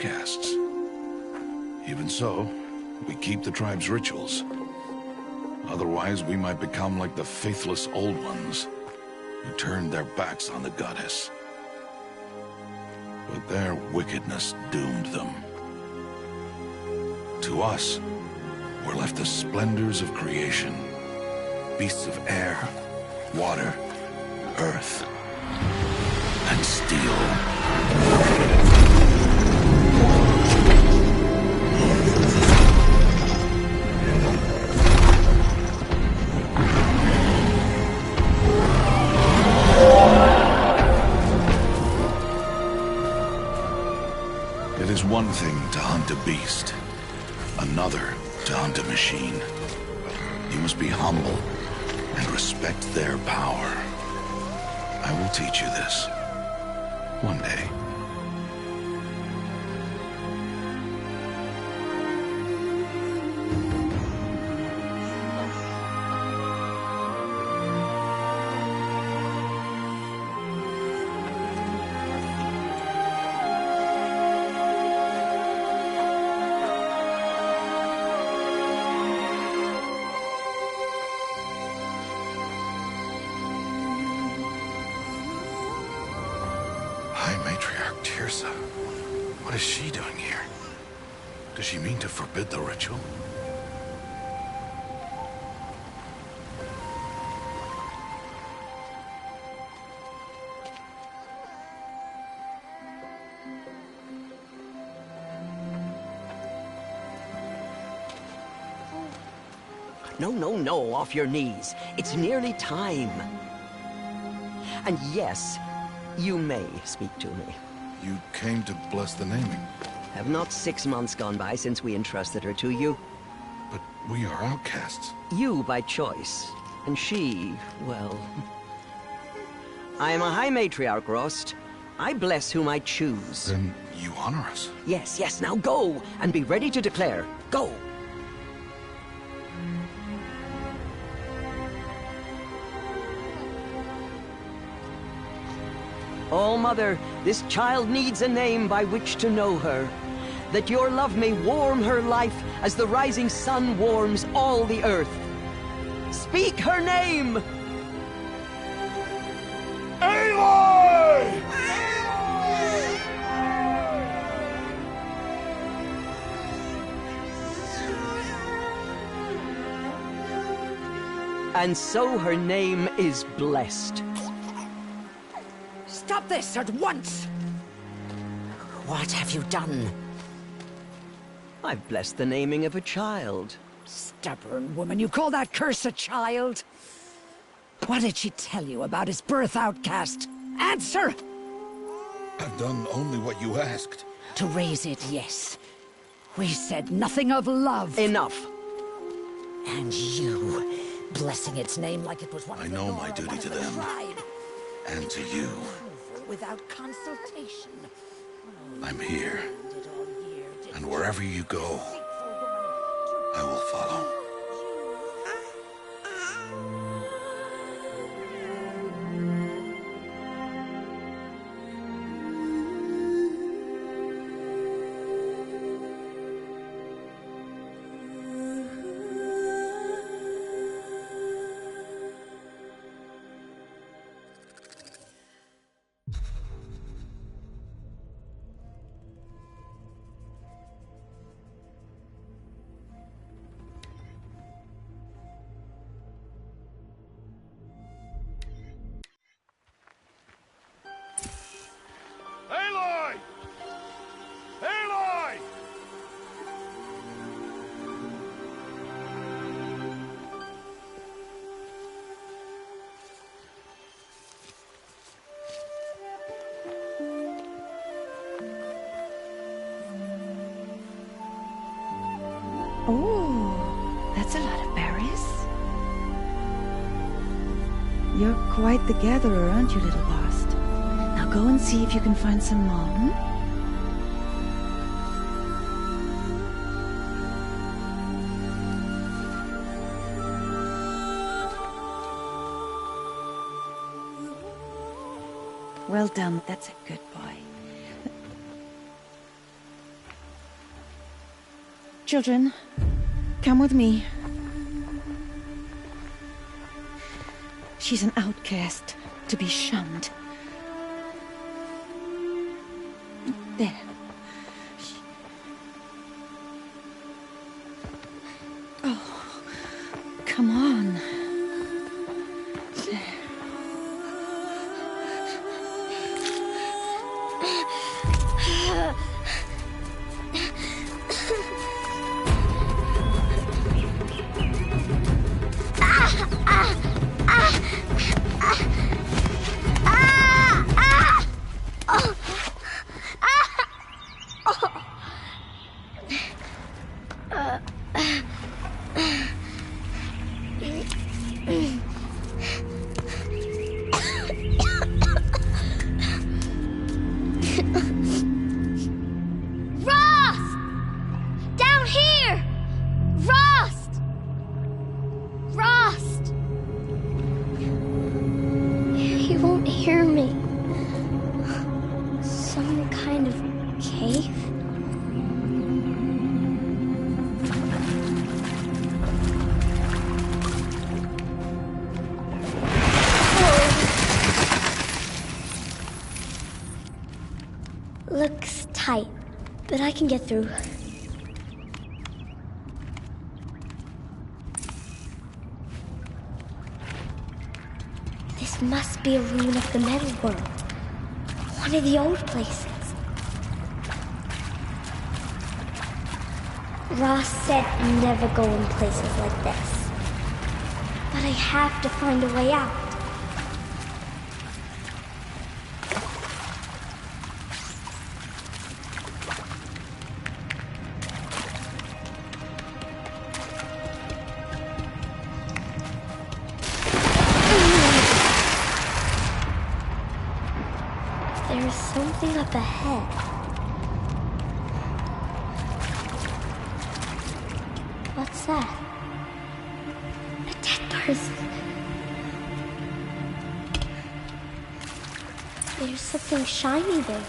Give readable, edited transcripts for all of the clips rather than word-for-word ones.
outcasts. Even so, we keep the tribe's rituals. Otherwise, we might become like the faithless Old Ones, who turned their backs on the goddess. But their wickedness doomed them. To us, were left the splendors of creation. Beasts of air, water, earth, and steel. It is one thing to hunt a beast, another to hunt a machine. You must be humble and respect their power. I will teach you this one day. High Matriarch Teersa. What is she doing here? Does she mean to forbid the ritual? No, off your knees. It's nearly time. And yes, you may speak to me. You came to bless the naming. Have not 6 months gone by since we entrusted her to you? But we are outcasts. You by choice, and she, well... I am a High Matriarch, Rost. I bless whom I choose. Then you honor us. Yes, now go, and be ready to declare. Go! Oh, Mother, this child needs a name by which to know her. That your love may warm her life as the rising sun warms all the earth. Speak her name! Aloy! And so her name is blessed. Stop this at once! What have you done? I've blessed the naming of a child. Stubborn woman, you call that curse a child? What did she tell you about his birth, outcast? Answer! I've done only what you asked. To raise it, yes. We said nothing of love. Enough. And you, blessing its name like it was one I of the know Nora, my duty one of to the them. tribe. And to you. Without consultation. I'm here. Did all year, did And wherever you go, deceitful woman, I will follow. Aloy! Aloy! Oh, that's a lot of berries. You're quite the gatherer, aren't you, little Bast? Now go and see if you can find some more, hmm? Well done, that's a good boy. Children, come with me. She's an outcast, to be shunned. There. Oh, come on. There. Looks tight, but I can get through. This must be a ruin of the metal world. One of the old places. Ross said never go in places like this. But I have to find a way out. There's something up ahead. What's that? A dead person. There's something shiny there.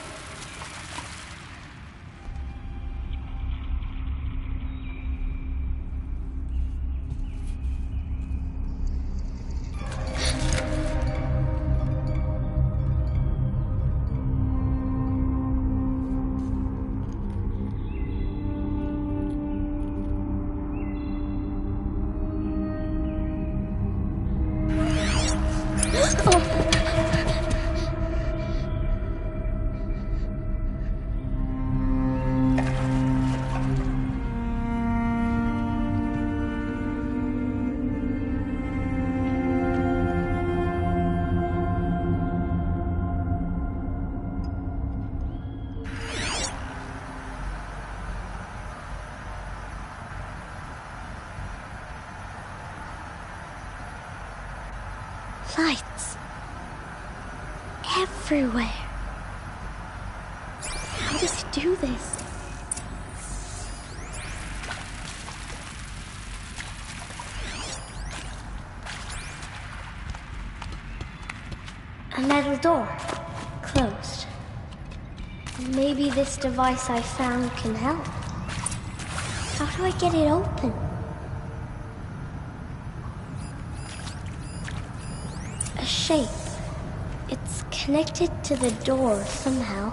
Lights. Everywhere. How does he do this? A metal door. Closed. Maybe this device I found can help. How do I get it open? A shape. It's connected to the door somehow.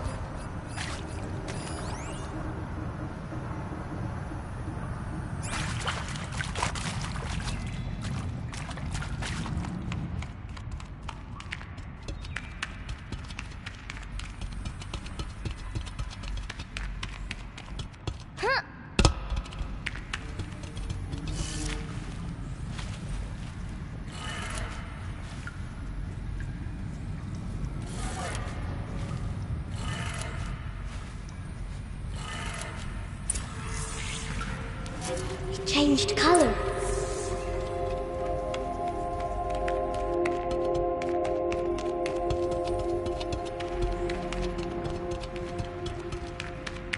It changed color.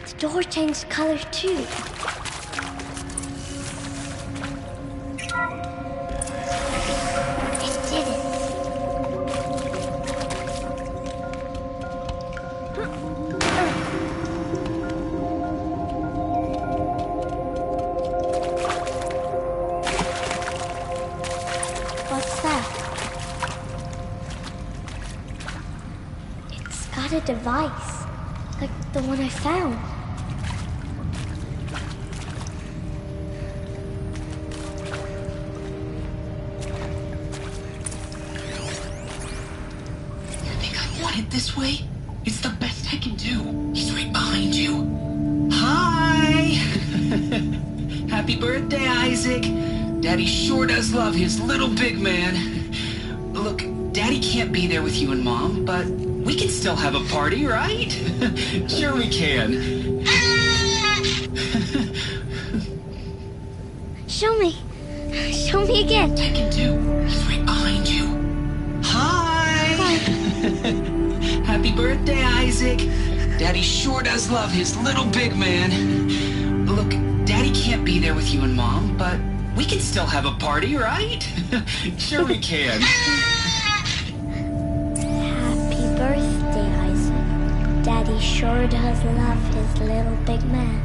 The door changed color too. It did it. device, like the one I found. You think I want it this way? It's the best I can do. He's right behind you. Hi! Happy birthday, Isaac. Daddy sure does love his little big man. Look, Daddy can't be there with you and Mom, but we can still have a party, right? Sure we can. Show me. Show me again. I can do. He's right behind you. Hi! Happy birthday, Isaac. Daddy sure does love his little big man. Look, Daddy can't be there with you and Mom, but we can still have a party, right? Sure we can. Happy birthday, Isaac. Daddy sure does love his little big man.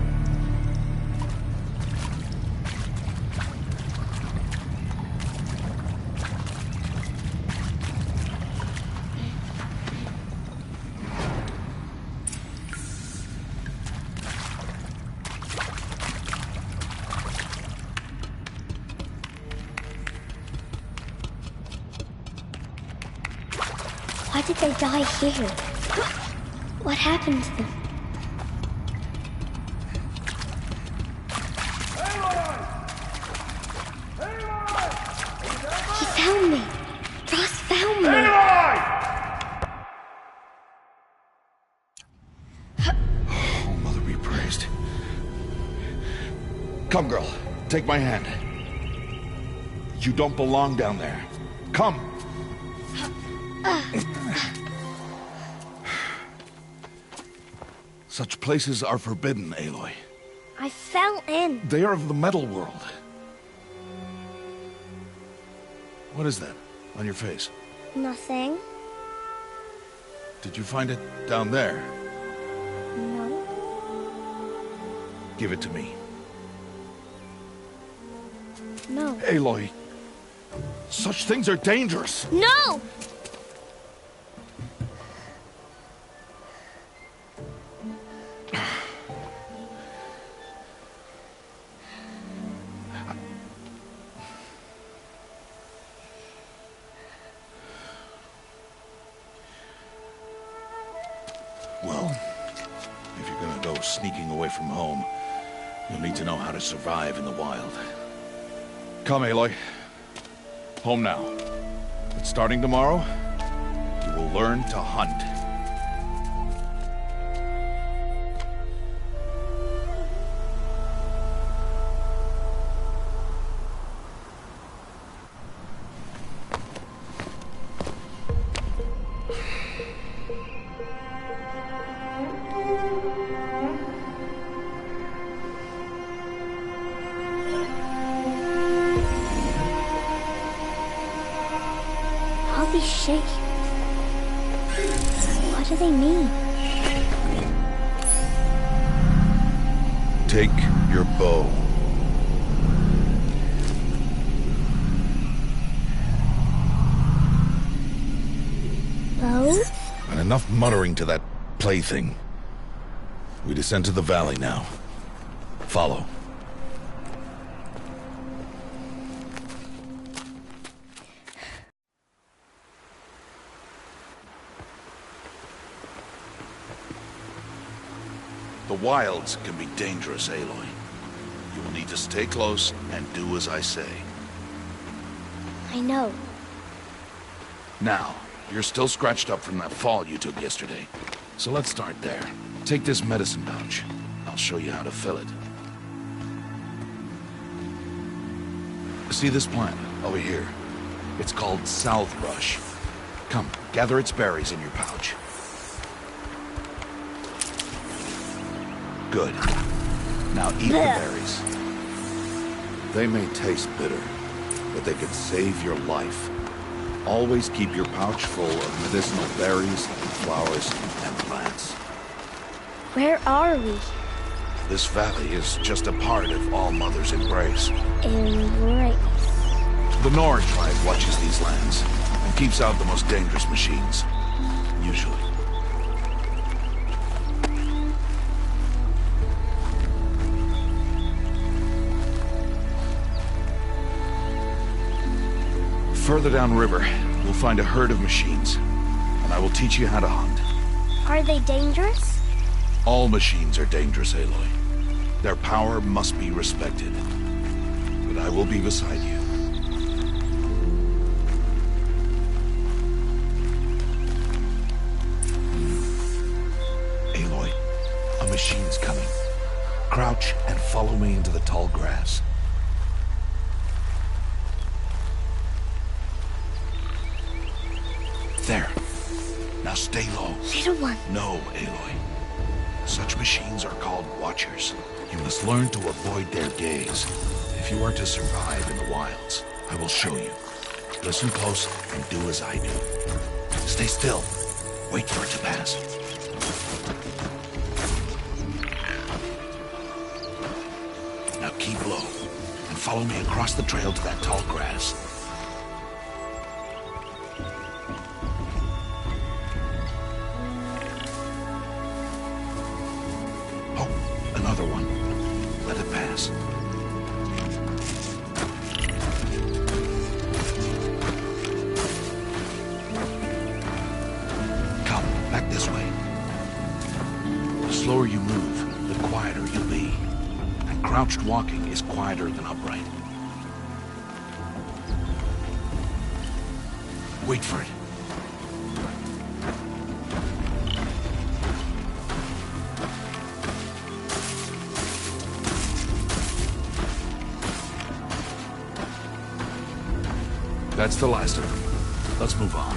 Why did they die here? What happened to them? He found me! Ross found me! Oh, Mother be praised. Come, girl. Take my hand. You don't belong down there. Come! Such places are forbidden, Aloy. I fell in. They are of the metal world. What is that on your face? Nothing. Did you find it down there? No. Give it to me. No. Aloy, such things are dangerous. No! Well, if you're gonna go sneaking away from home, you'll need to know how to survive in the wild. Come, Aloy. Home now. But starting tomorrow, you will learn to hunt. All these shapes. What do they mean? Take your bow. Bow? And enough muttering to that plaything. We descend to the valley now. Follow. The wilds can be dangerous, Aloy. You will need to stay close and do as I say. I know. Now, you're still scratched up from that fall you took yesterday. So let's start there. Take this medicine pouch. I'll show you how to fill it. See this plant over here? It's called salvebrush. Come, gather its berries in your pouch. Good. Now eat the berries. They may taste bitter, but they could save your life. Always keep your pouch full of medicinal berries, flowers, and plants. Where are we? This valley is just a part of All Mother's embrace. Embrace. The Nora tribe watches these lands and keeps out the most dangerous machines. Usually. Further downriver, we'll find a herd of machines, and I will teach you how to hunt. Are they dangerous? All machines are dangerous, Aloy. Their power must be respected. But I will be beside you. Aloy, a machine's coming. Crouch and follow me into the tall grass. There. Now stay low. Little one. No, Aloy. Such machines are called Watchers. You must learn to avoid their gaze if you are to survive in the wilds. I will show you. Listen close and do as I do. Stay still. Wait for it to pass. Now keep low and follow me across the trail to that tall grass. Another one. Let it pass. Come, back this way. The slower you move, the quieter you'll be. And crouched walking is quieter than upright. Wait for it. That's the last of them. Let's move on.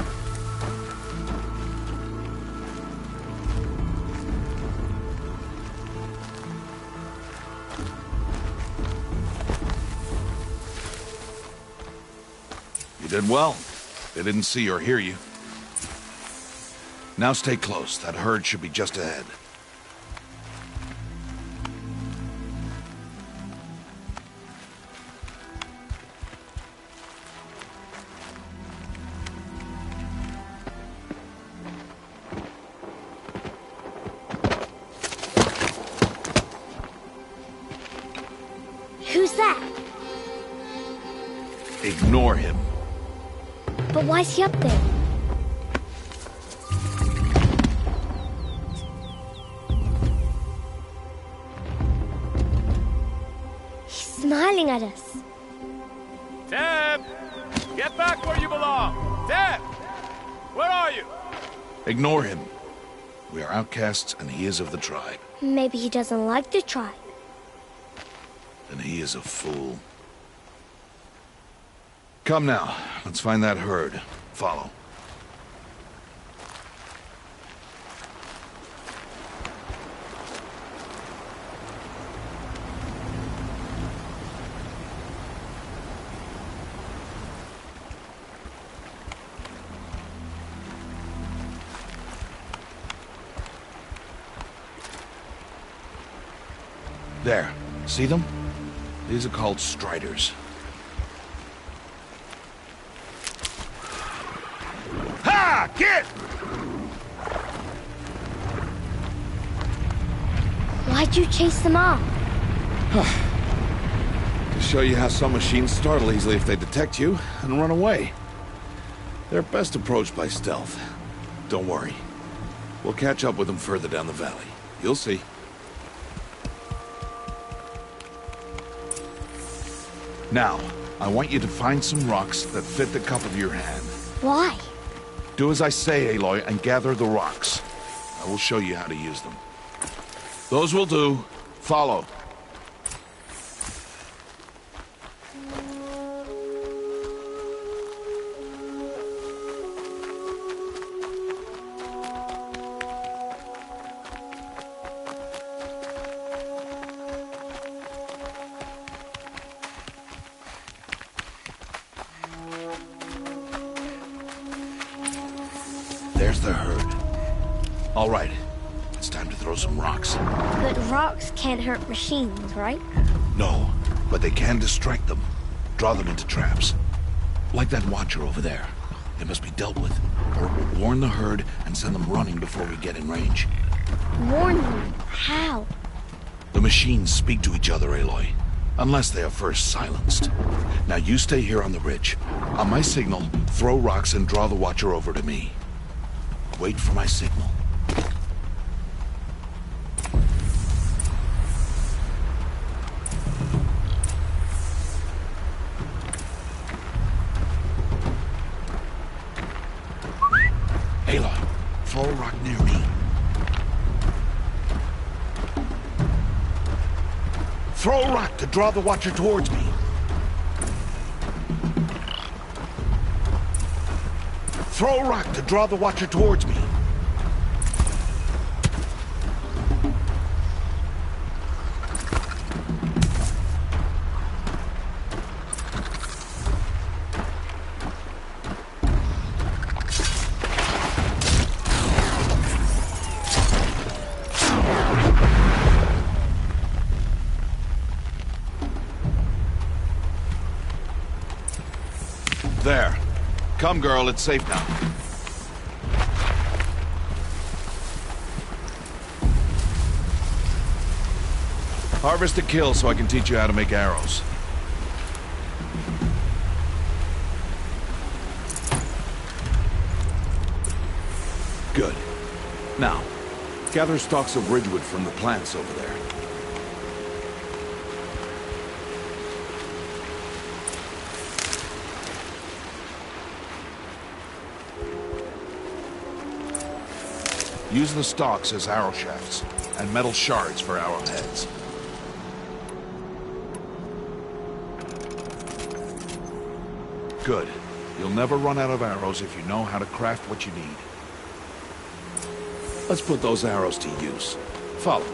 You did well. They didn't see or hear you. Now stay close. That herd should be just ahead. Who's that? Ignore him. But why's he up there? He's smiling at us. Teb! Get back where you belong! Teb! Where are you? Ignore him. We are outcasts and he is of the tribe. Maybe he doesn't like the tribe. Then he is a fool. Come now, let's find that herd. Follow. There. See them? These are called Striders. Ha! Get! Why'd you chase them off? To show you how some machines startle easily if they detect you and run away. They're best approached by stealth. Don't worry. We'll catch up with them further down the valley. You'll see. Now, I want you to find some rocks that fit the cup of your hand. Why? Do as I say, Aloy, and gather the rocks. I will show you how to use them. Those will do. Follow. There's the herd. All right, it's time to throw some rocks. But rocks can't hurt machines, right? No, but they can distract them. Draw them into traps. Like that watcher over there. They must be dealt with, or it will warn the herd and send them running before we get in range. Warn them? How? The machines speak to each other, Aloy. Unless they are first silenced. Now you stay here on the ridge. On my signal, throw rocks and draw the Watcher over to me. Wait for my signal. Aloy, throw a rock near me. Throw a rock to draw the Watcher towards me. Throw a rock to draw the Watcher towards me. There. Come, girl, it's safe now. Harvest a kill so I can teach you how to make arrows. Good. Now, gather stalks of ridgewood from the plants over there. Use the stalks as arrow shafts, and metal shards for arrowheads. Good. You'll never run out of arrows if you know how to craft what you need. Let's put those arrows to use. Follow.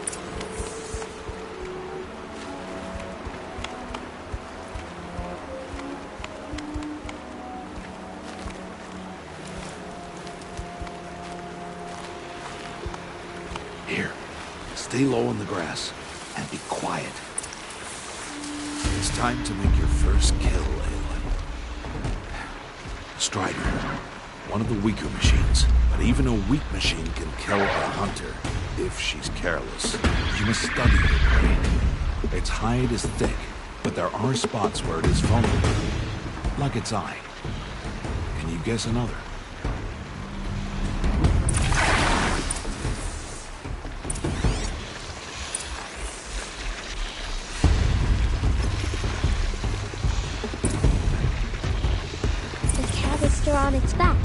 Here, stay low in the grass, and be quiet. It's time to make your first kill, Aloy. Strider, one of the weaker machines, but even a weak machine can kill a hunter, if she's careless. You must study her prey. Its hide is thick, but there are spots where it is vulnerable, like its eye. Can you guess another? On its back.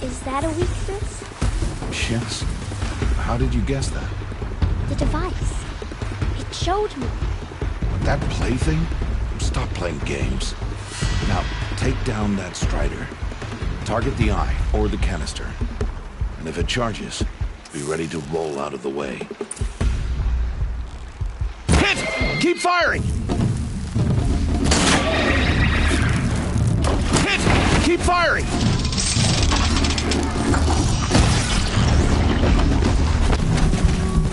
Is that a weakness? Yes. How did you guess that? The device. It showed me. That plaything? Stop playing games. Now, take down that Strider. Target the eye, or the canister. And if it charges, be ready to roll out of the way. Hit! Keep firing! Keep firing!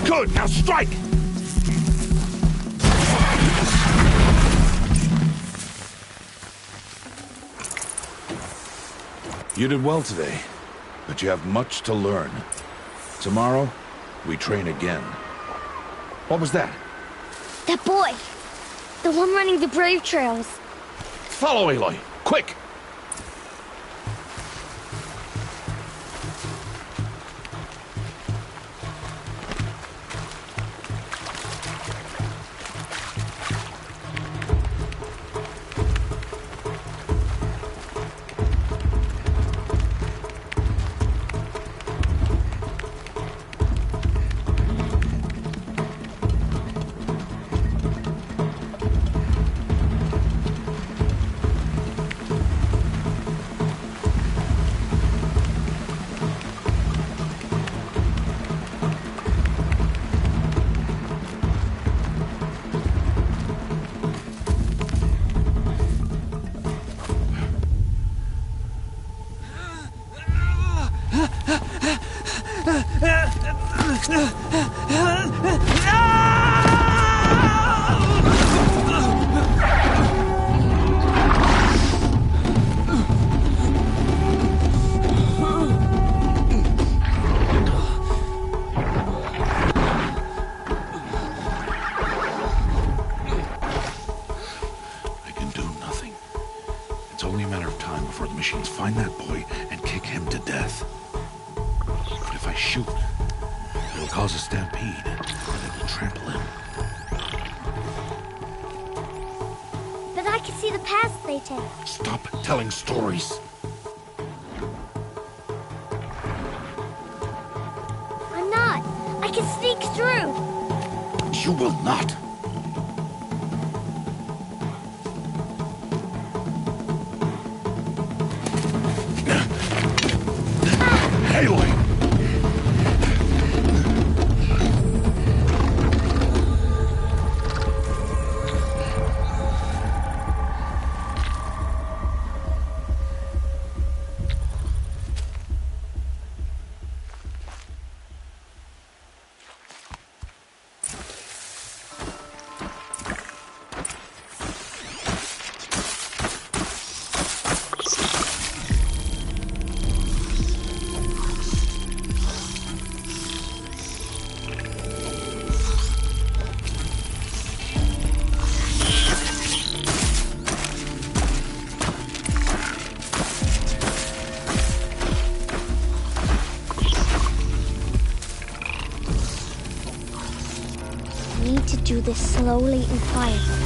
Good, now strike! You did well today, but you have much to learn. Tomorrow, we train again. What was that? That boy! The one running the brave trails. Follow Aloy, quick! before the machines find that boy and kick him to death. But if I shoot, it'll cause a stampede, and it will trample him. But I can see the paths they take. Stop telling stories. I'm not. I can sneak through. You will not. Aloy! Do this slowly and quietly.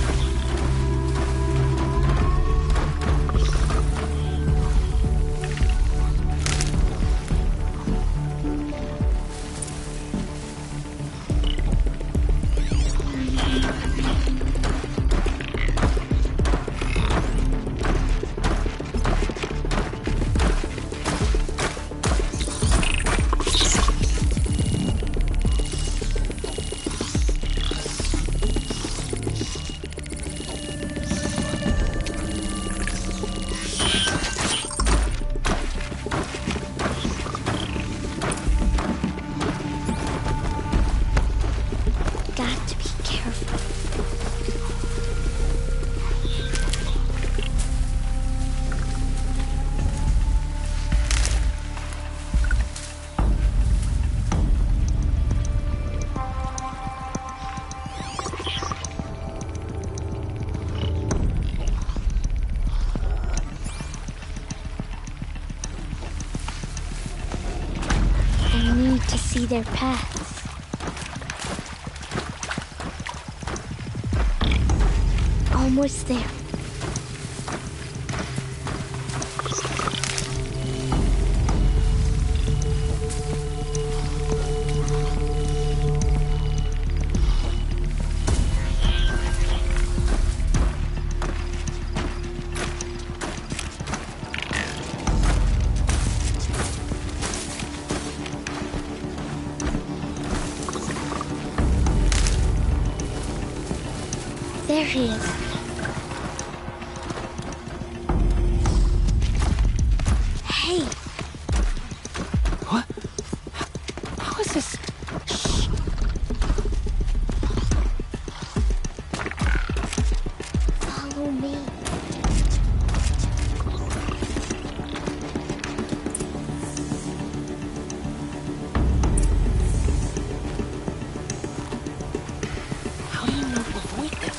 To see their paths. Almost there. There he is. Hey! What? How is this? Shh! Follow me. How do you know to avoid them?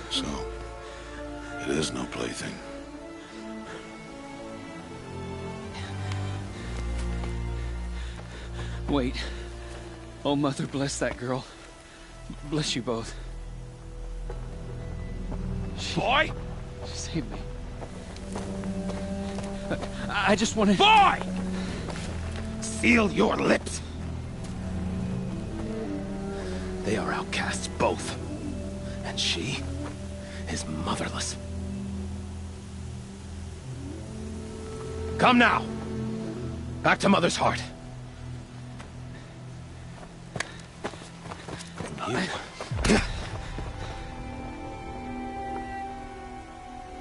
So, it is no plaything. Wait. Oh, Mother, bless that girl. Bless you both. Boy! She saved me. I just wanted... Boy! Seal your lips! They are outcasts, both. And she is motherless. Come now! Back to Mother's Heart.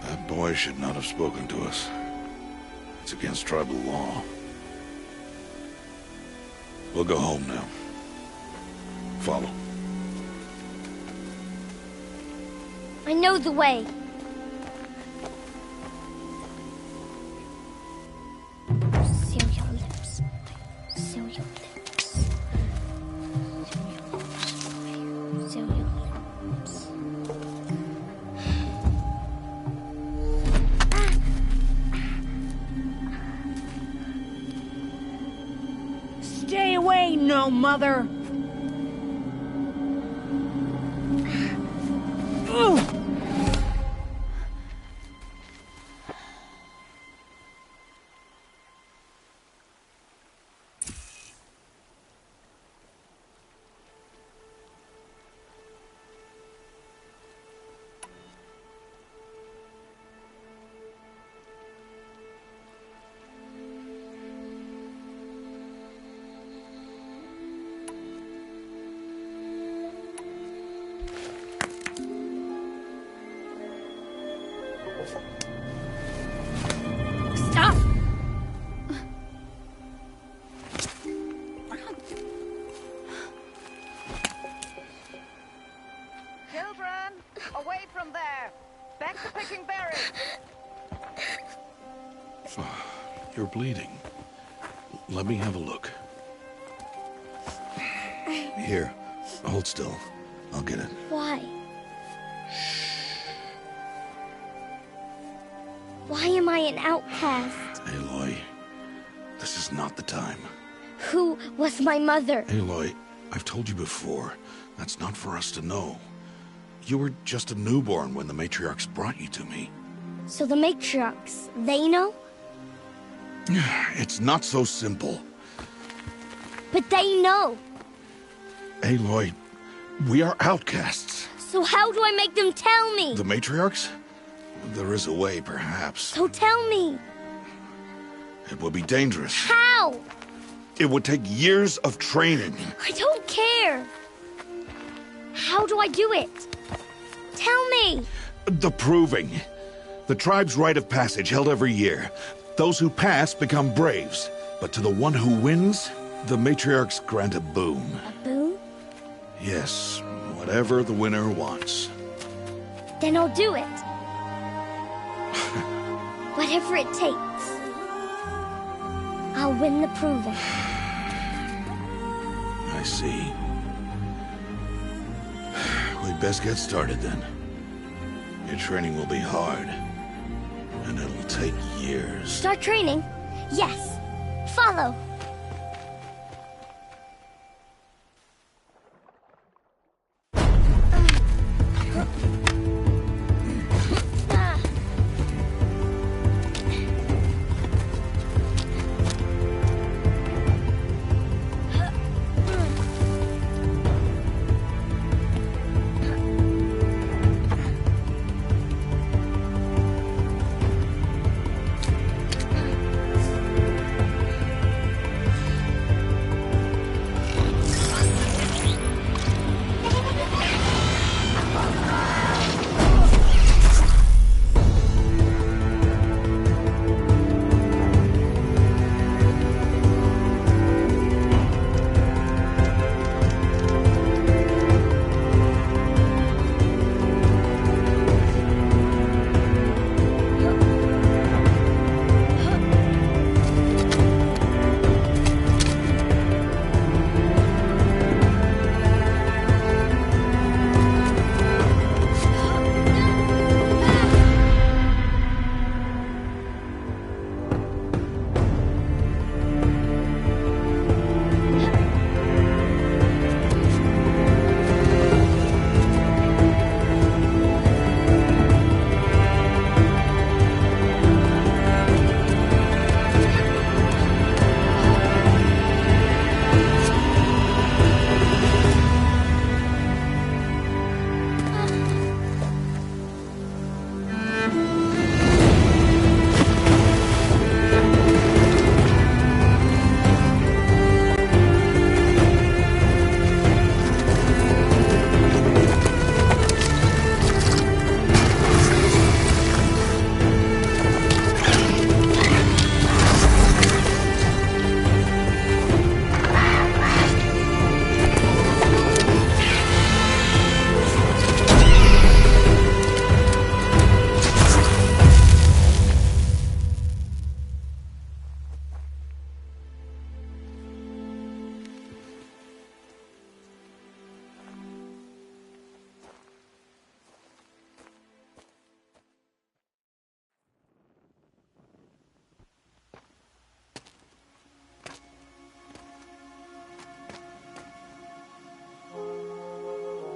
That boy should not have spoken to us. It's against tribal law. We'll go home now. Follow. I know the way. Seal your lips. Seal your lips. Seal your lips. Stay away, no mother! Stop! Children, away from there. Back to picking berries. You're bleeding. Let me have a look. Here, hold still. I'll get it. Why? Why am I an outcast? Aloy, this is not the time. Who was my mother? Aloy, I've told you before, that's not for us to know. You were just a newborn when the matriarchs brought you to me. So the matriarchs, they know? It's not so simple. But they know. Aloy, we are outcasts. So how do I make them tell me? The matriarchs? There is a way, perhaps. So tell me. It would be dangerous. How? It would take years of training. I don't care. How do I do it? Tell me. The proving. The tribe's rite of passage held every year. Those who pass become braves. But to the one who wins, the matriarchs grant a boon. A boon? Yes, whatever the winner wants. Then I'll do it. Whatever it takes. I'll win the proving. I see. We'd best get started then. Your training will be hard. And it'll take years. Start training? Yes. Follow.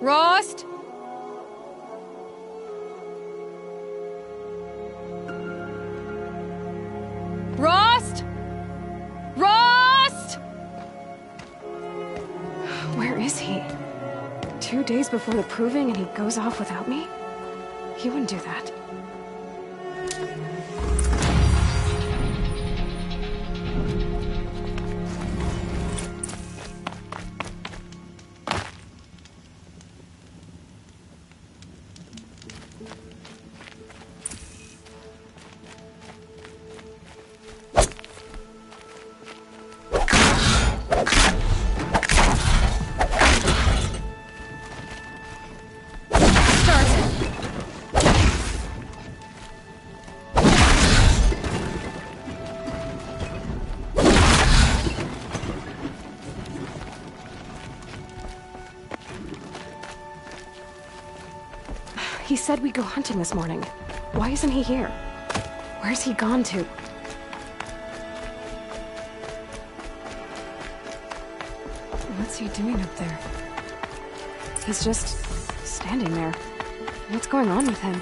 Rost? Rost? Rost? Where is he? 2 days before the proving and he goes off without me? He wouldn't do that. He said we'd go hunting this morning. Why isn't he here? Where's he gone to? What's he doing up there? He's just standing there. What's going on with him?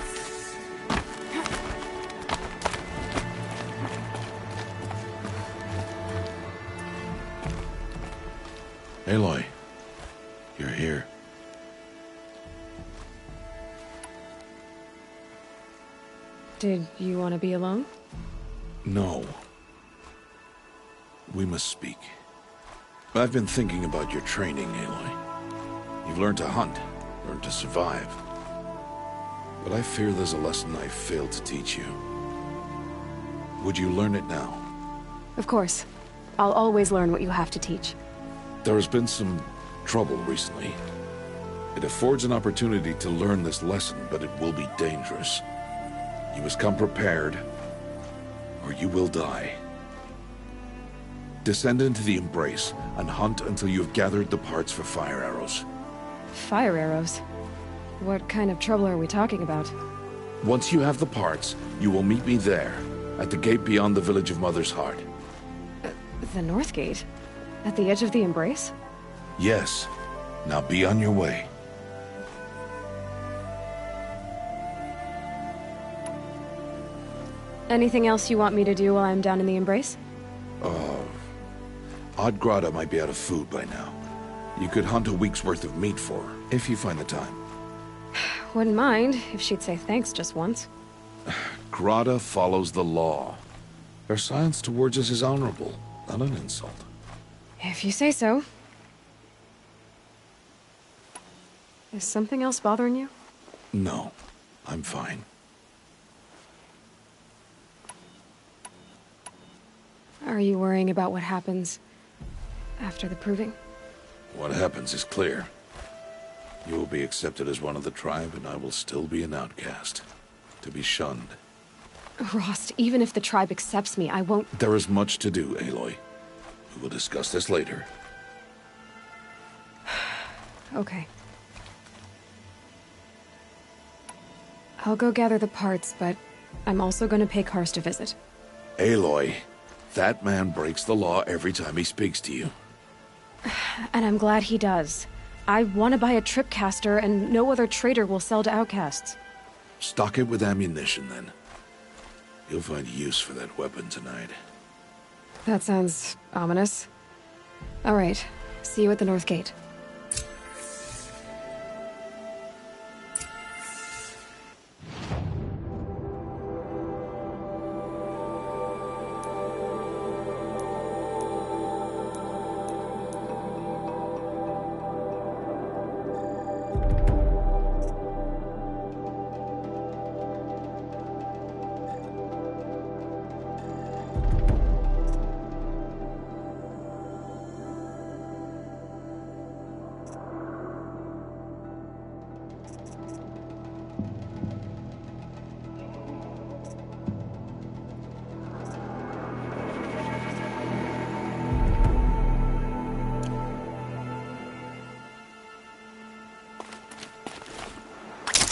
Aloy, you're here. Did you want to be alone? No. We must speak. I've been thinking about your training, Aloy. You've learned to hunt, learned to survive. But I fear there's a lesson I failed to teach you. Would you learn it now? Of course. I'll always learn what you have to teach. There has been some trouble recently. It affords an opportunity to learn this lesson, but it will be dangerous. You must come prepared, or you will die. Descend into the Embrace and hunt until you have gathered the parts for fire arrows. Fire arrows? What kind of trouble are we talking about? Once you have the parts, you will meet me there, at the gate beyond the village of Mother's Heart. The North Gate? At the edge of the Embrace? Yes. Now be on your way. Anything else you want me to do while I'm down in the Embrace? Odgrada might be out of food by now. You could hunt a week's worth of meat for her, if you find the time. Wouldn't mind if she'd say thanks just once. Grada follows the law. Her silence towards us is honorable, not an insult. If you say so. Is something else bothering you? No, I'm fine. Are you worrying about what happens after the proving? What happens is clear. You will be accepted as one of the tribe, and I will still be an outcast. To be shunned. Rost, even if the tribe accepts me, I won't— There is much to do, Aloy. We will discuss this later. Okay. I'll go gather the parts, but I'm also going to pay Karst a visit. Aloy, that man breaks the law every time he speaks to you. And I'm glad he does. I want to buy a tripcaster, and no other trader will sell to outcasts. Stock it with ammunition, then. You'll find use for that weapon tonight. That sounds ominous. All right. See you at the North Gate.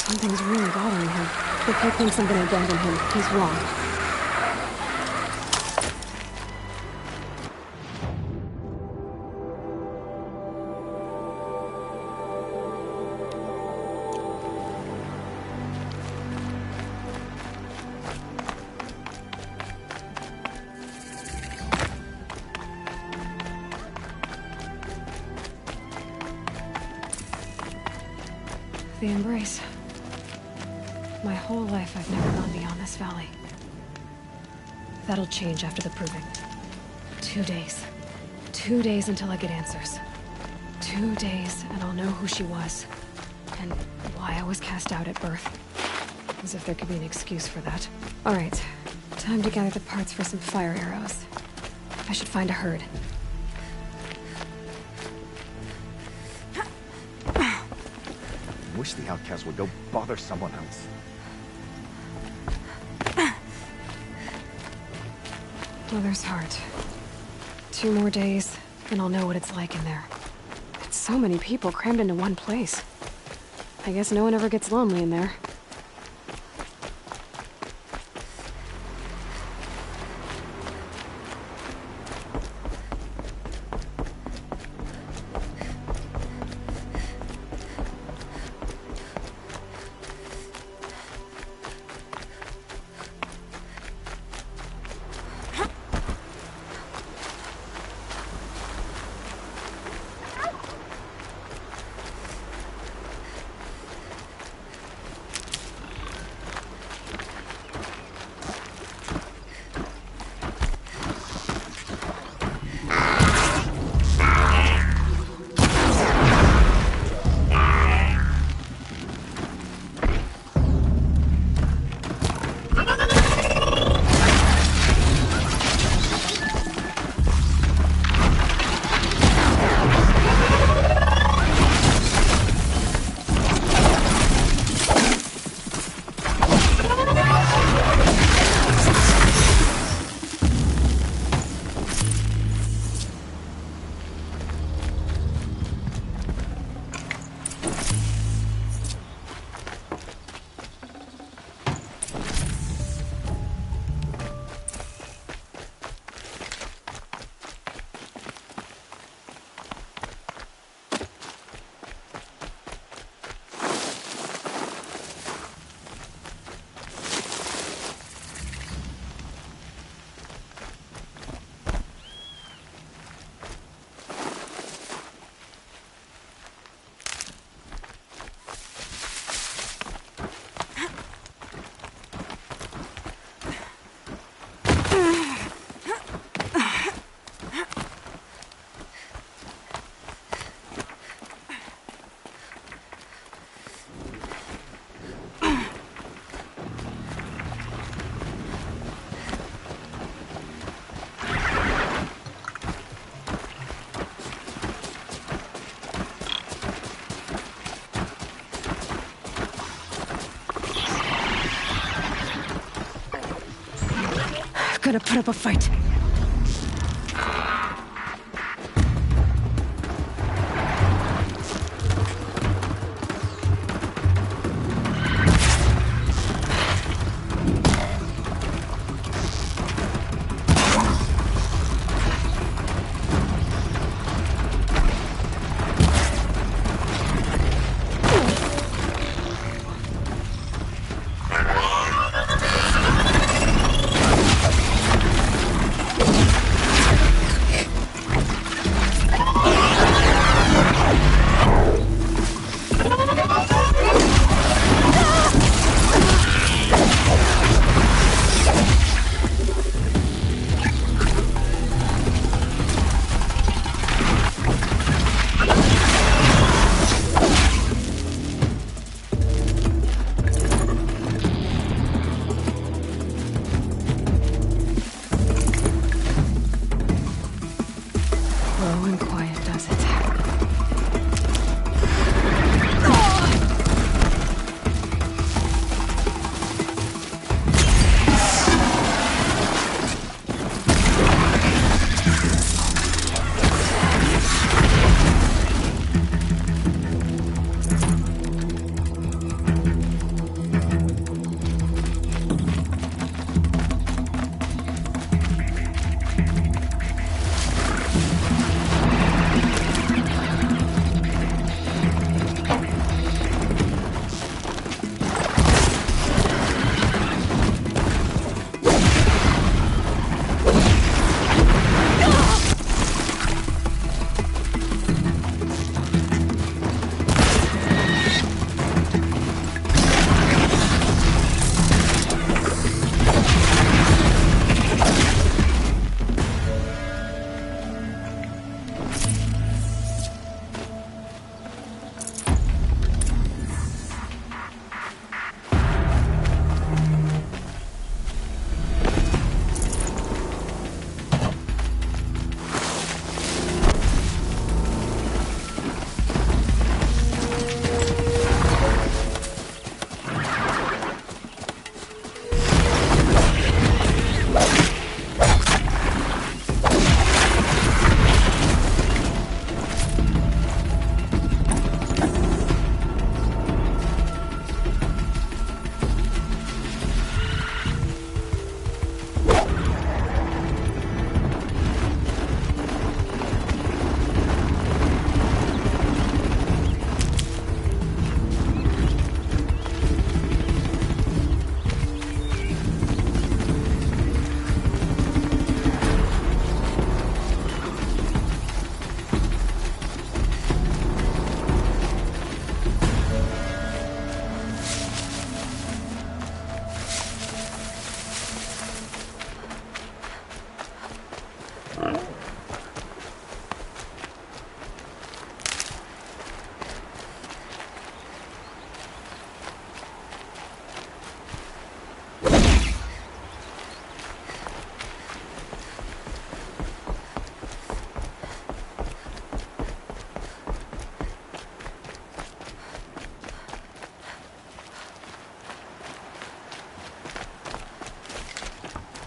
Something's really bothering him. If he thinks I'm gonna abandon him, he's wrong. The Embrace. My whole life I've never gone beyond this valley. That'll change after the proving. 2 days. 2 days until I get answers. 2 days and I'll know who she was. And why I was cast out at birth. As if there could be an excuse for that. Alright, time to gather the parts for some fire arrows. I should find a herd. I wish the outcast would go bother someone else. Mother's heart. 2 more days, and I'll know what it's like in there. It's so many people crammed into one place. I guess no one ever gets lonely in there. Gonna put up a fight.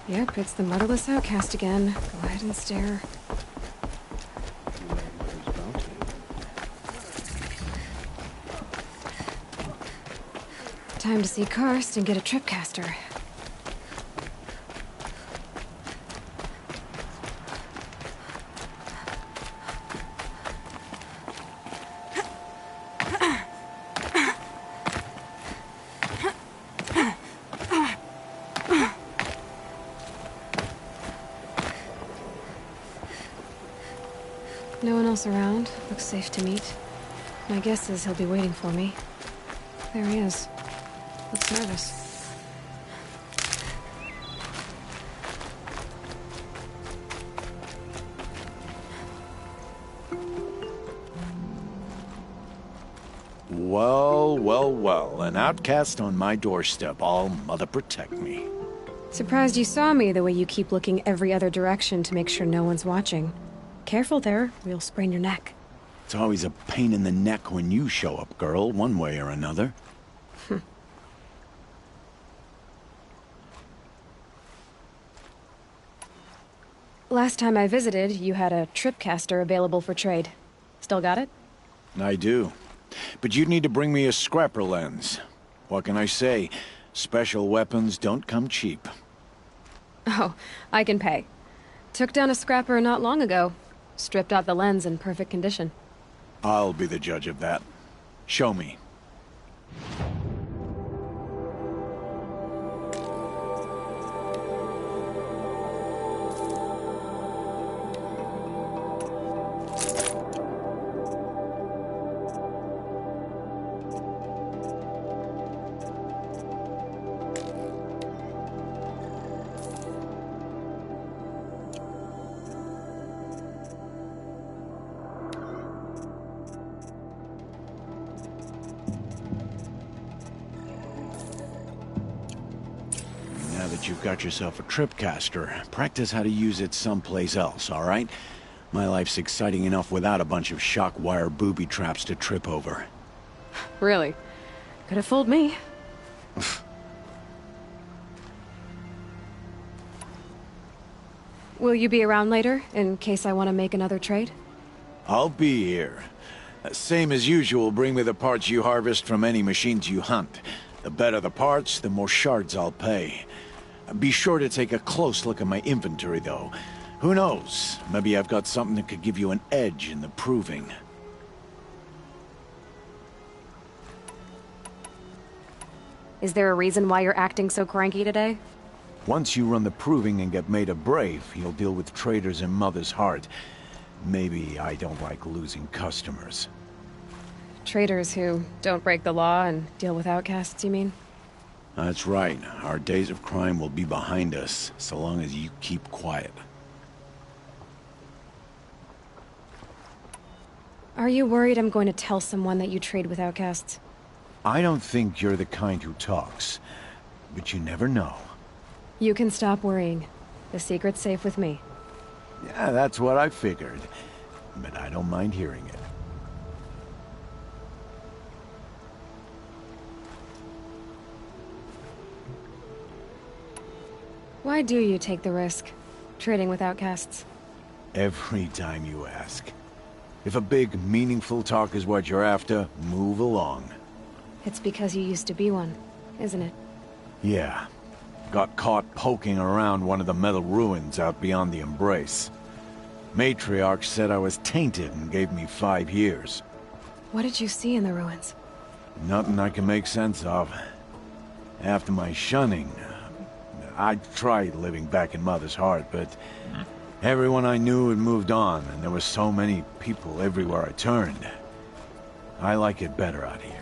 Yep, it's the motherless outcast again. Go ahead and stare. Time to see Karst and get a tripcaster. No one else around. Looks safe to meet. My guess is he'll be waiting for me. There he is. Looks nervous. Well, an outcast on my doorstep. All mother protect me. Surprised you saw me the way you keep looking every other direction to make sure no one's watching. Careful there, or you'll sprain your neck. It's always a pain in the neck when you show up, girl, one way or another. Last time I visited, you had a tripcaster available for trade. Still got it? I do. But you'd need to bring me a scrapper lens. What can I say? Special weapons don't come cheap. Oh, I can pay. Took down a scrapper not long ago. Stripped out the lens in perfect condition. I'll be the judge of that. Show me. Now that you've got yourself a tripcaster, practice how to use it someplace else, all right? My life's exciting enough without a bunch of shock wire booby traps to trip over. Really? Could have fooled me. Will you be around later, in case I want to make another trade? I'll be here. Same as usual, bring me the parts you harvest from any machines you hunt. The better the parts, the more shards I'll pay. Be sure to take a close look at my inventory, though. Who knows? Maybe I've got something that could give you an edge in the proving. Is there a reason why you're acting so cranky today? Once you run the proving and get made a brave, you'll deal with traitors in Mother's Heart. Maybe I don't like losing customers. Traitors who don't break the law and deal with outcasts, you mean? That's right. Our days of crime will be behind us, so long as you keep quiet. Are you worried I'm going to tell someone that you trade with outcasts? I don't think you're the kind who talks, but you never know. You can stop worrying. The secret's safe with me. Yeah, that's what I figured, but I don't mind hearing it. Why do you take the risk, trading with outcasts? Every time you ask. If a big, meaningful talk is what you're after, move along. It's because you used to be one, isn't it? Yeah. Got caught poking around one of the metal ruins out beyond the Embrace. Matriarch said I was tainted and gave me 5 years. What did you see in the ruins? Nothing I can make sense of. After my shunning, I tried living back in Mother's Heart, but everyone I knew had moved on, and there were so many people everywhere I turned. I like it better out here.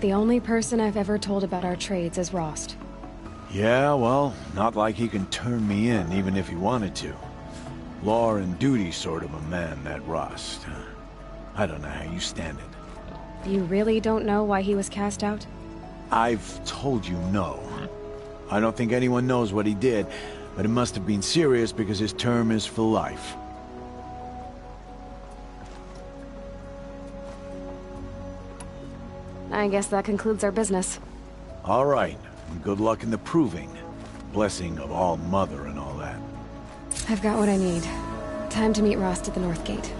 The only person I've ever told about our trades is Rost. Yeah, well, not like he can turn me in, even if he wanted to. Law and duty sort of a man, that Rost. I don't know how you stand it. You really don't know why he was cast out? I've told you no. I don't think anyone knows what he did, but it must have been serious because his term is for life. I guess that concludes our business. All right, and good luck in the proving. Blessing of All Mother and all that. I've got what I need. Time to meet Rost at the North Gate.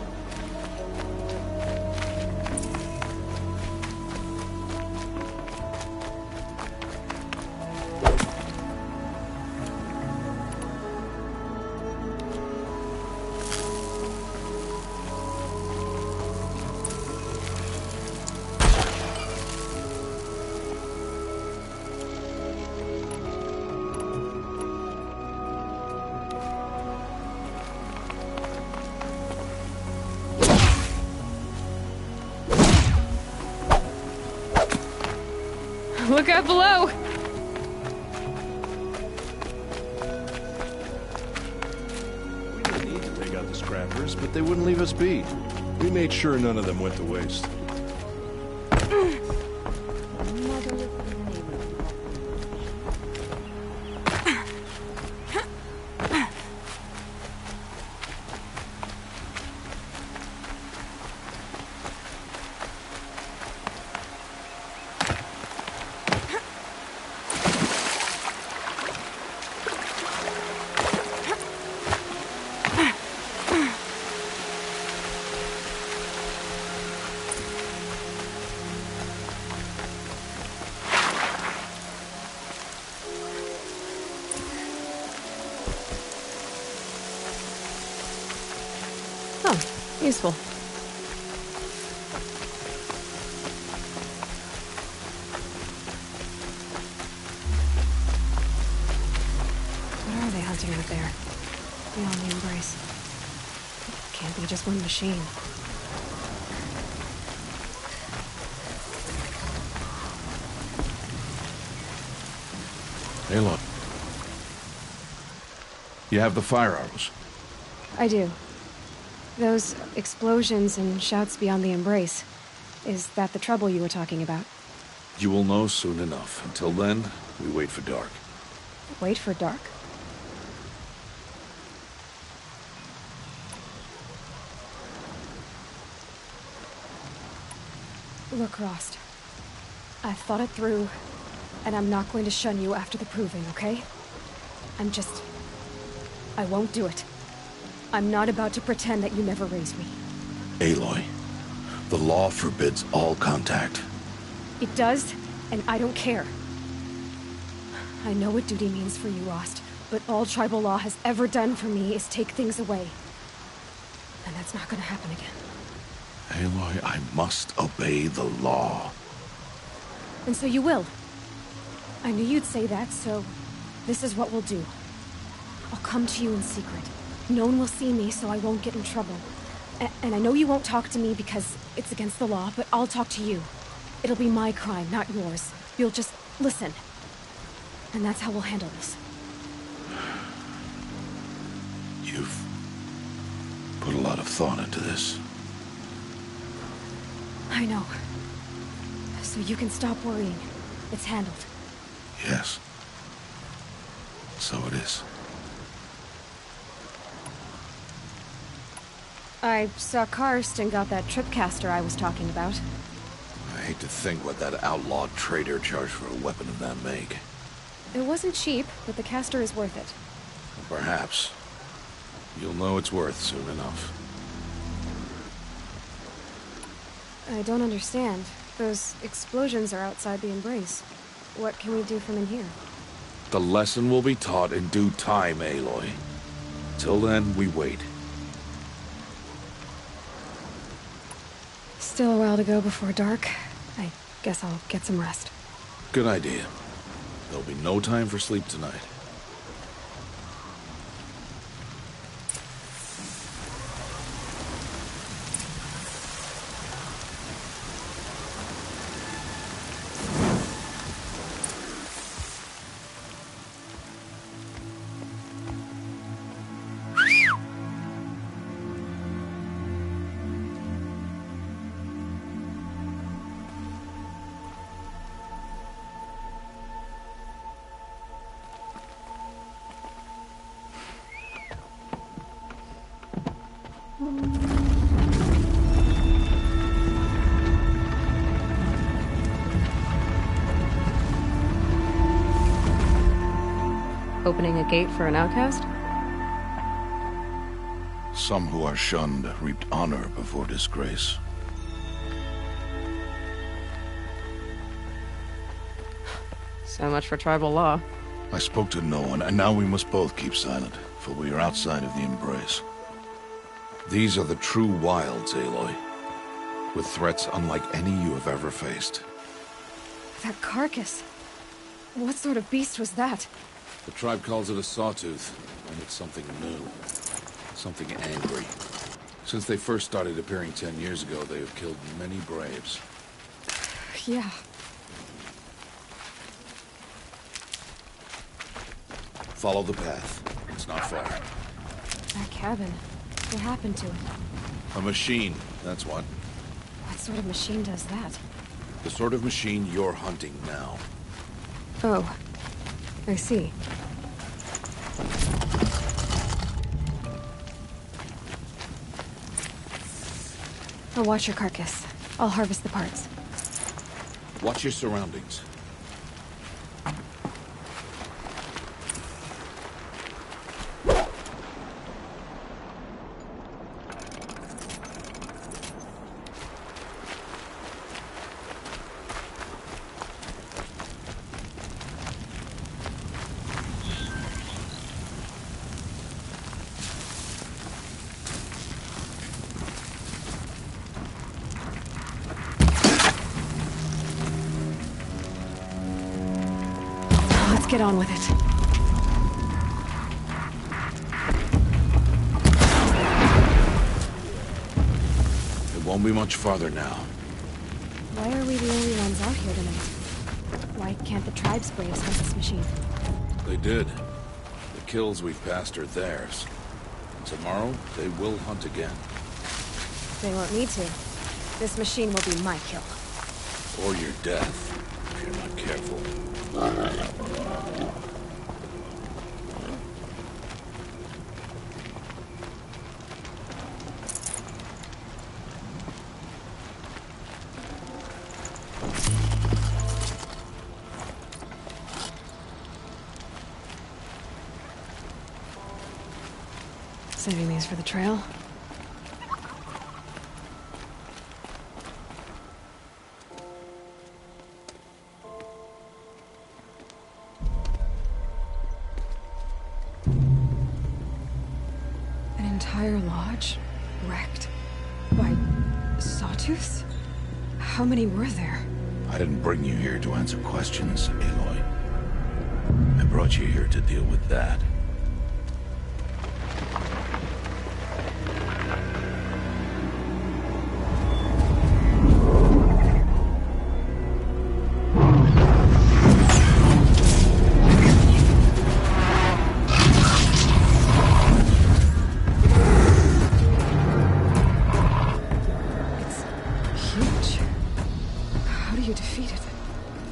Look out below! We didn't need to take out the scrappers, but they wouldn't leave us be. We made sure none of them went to waste. Useful. What are they hunting out there? Beyond the Embrace. Can't be just one machine. Aloy. You have the fire arrows? I do. Those explosions and shouts beyond the Embrace. Is that the trouble you were talking about? You will know soon enough. Until then, we wait for dark. Wait for dark? Look, Rost. I've thought it through, and I'm not going to shun you after the proving, okay? I won't do it. I'm not about to pretend that you never raised me. Aloy, the law forbids all contact. It does, and I don't care. I know what duty means for you, Rost, but all tribal law has ever done for me is take things away. And that's not gonna happen again. Aloy, I must obey the law. And so you will. I knew you'd say that, so this is what we'll do. I'll come to you in secret. No one will see me, so I won't get in trouble. And I know you won't talk to me because it's against the law, but I'll talk to you. It'll be my crime, not yours. You'll just listen. And that's how we'll handle this. You've put a lot of thought into this. I know. So you can stop worrying. It's handled. Yes. So it is. I saw Karst and got that tripcaster I was talking about. I hate to think what that outlawed trader charged for a weapon of that make. It wasn't cheap, but the caster is worth it. Perhaps. You'll know it's worth soon enough. I don't understand. Those explosions are outside the Embrace. What can we do from in here? The lesson will be taught in due time, Aloy. Till then, we wait. Still a while to go before dark. I guess I'll get some rest. Good idea. There'll be no time for sleep tonight. Opening a gate for an outcast? Some who are shunned reaped honor before disgrace. So much for tribal law. I spoke to no one, and now we must both keep silent, for we are outside of the Embrace. These are the true wilds, Aloy, with threats unlike any you have ever faced. That carcass. What sort of beast was that? The tribe calls it a sawtooth, and it's something new. Something angry. Since they first started appearing 10 years ago, they have killed many braves. Yeah. Follow the path. It's not far. That cabin. What happened to it? A machine, that's what. What sort of machine does that? The sort of machine you're hunting now. Oh. I see. I'll watch your carcass. I'll harvest the parts. Watch your surroundings. Let's get on with it. It won't be much farther now. Why are we the only ones out here tonight? Why can't the tribe's braves hunt this machine? They did. The kills we've passed are theirs. Tomorrow, they will hunt again. They won't need to. This machine will be my kill. Or your death, if you're not careful. Saving these for the trail. An entire lodge wrecked by sawtooths? How many were there? I didn't bring you here to answer questions, Aloy. I brought you here to deal with that.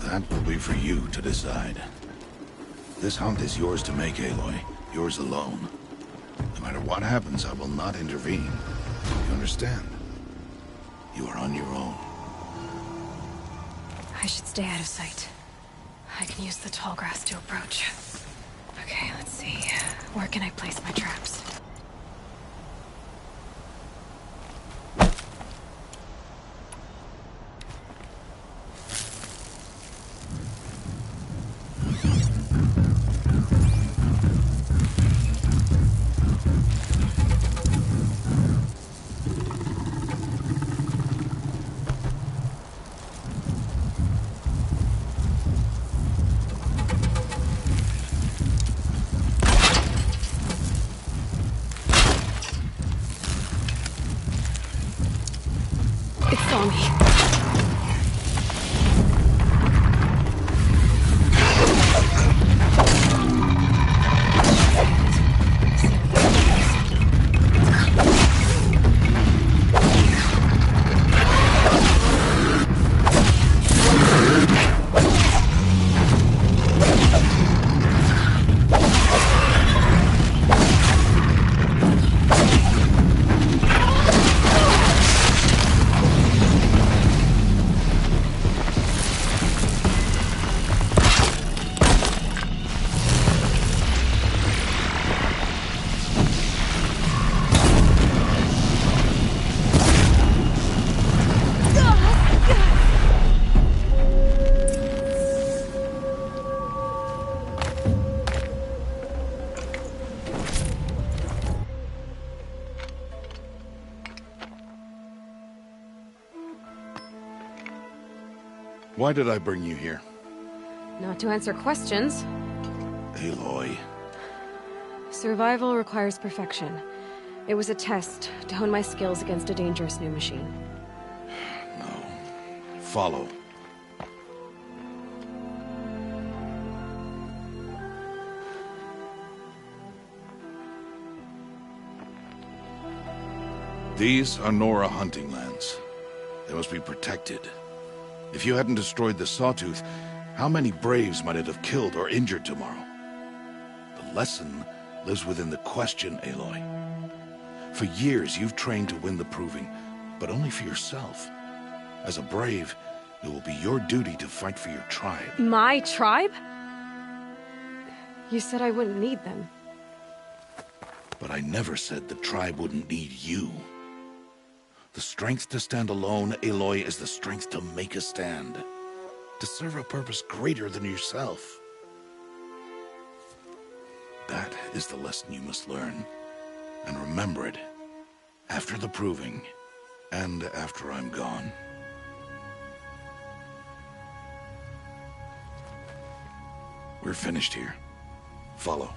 That will be for you to decide. This hunt is yours to make, Aloy. Yours alone. No matter what happens, I will not intervene. You understand? You are on your own. I should stay out of sight. I can use the tall grass to approach. Okay, let's see. Where can I place my traps? Why did I bring you here? Not to answer questions. Aloy. Survival requires perfection. It was a test to hone my skills against a dangerous new machine. No. Follow. These are Nora hunting lands. They must be protected. If you hadn't destroyed the Sawtooth, how many Braves might it have killed or injured tomorrow? The lesson lives within the question, Aloy. For years, you've trained to win the Proving, but only for yourself. As a Brave, it will be your duty to fight for your tribe. My tribe? You said I wouldn't need them. But I never said the tribe wouldn't need you. The strength to stand alone, Aloy, is the strength to make a stand. To serve a purpose greater than yourself. That is the lesson you must learn. And remember it. After the Proving. And after I'm gone. We're finished here. Follow.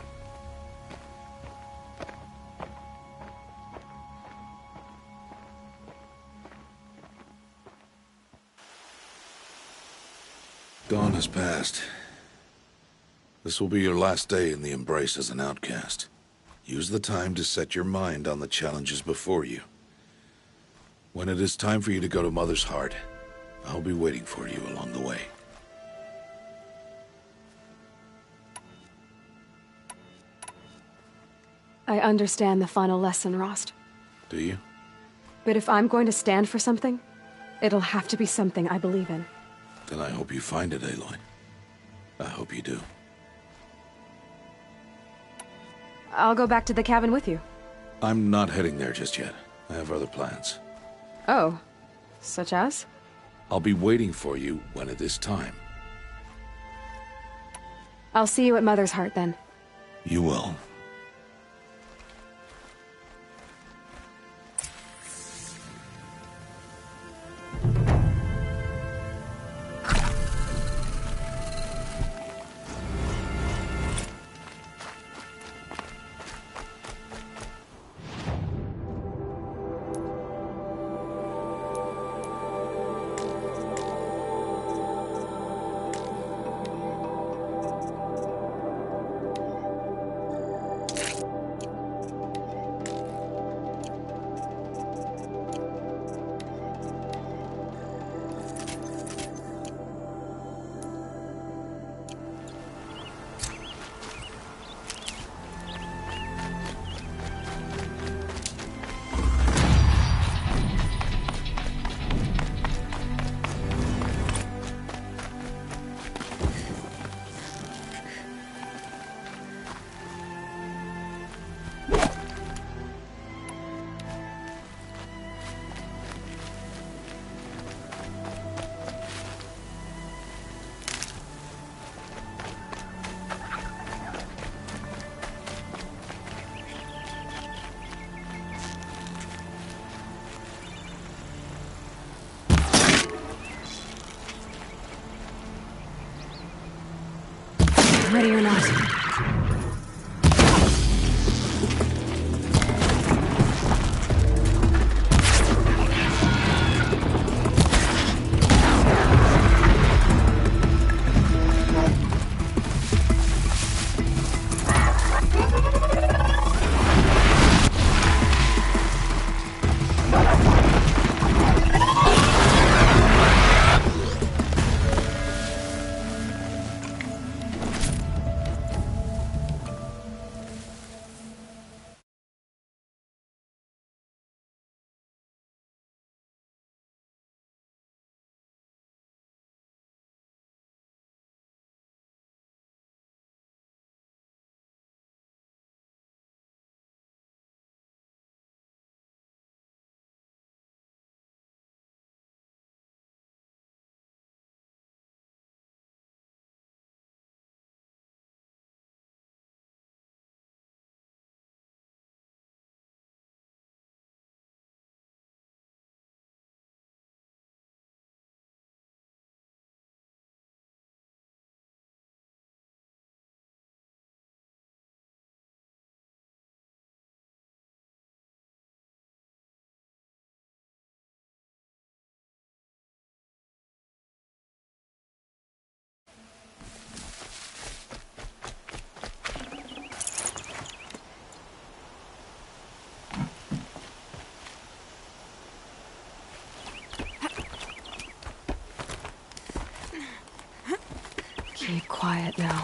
Dawn has passed. This will be your last day in the Embrace as an outcast. Use the time to set your mind on the challenges before you. When it is time for you to go to Mother's Heart, I'll be waiting for you along the way. I understand the final lesson, Rost. Do you? But if I'm going to stand for something, it'll have to be something I believe in. Then I hope you find it, Aloy. I hope you do. I'll go back to the cabin with you. I'm not heading there just yet. I have other plans. Oh. Such as? I'll be waiting for you when it is time. I'll see you at Mother's Heart, then. You will. Ready or not. Keep quiet now.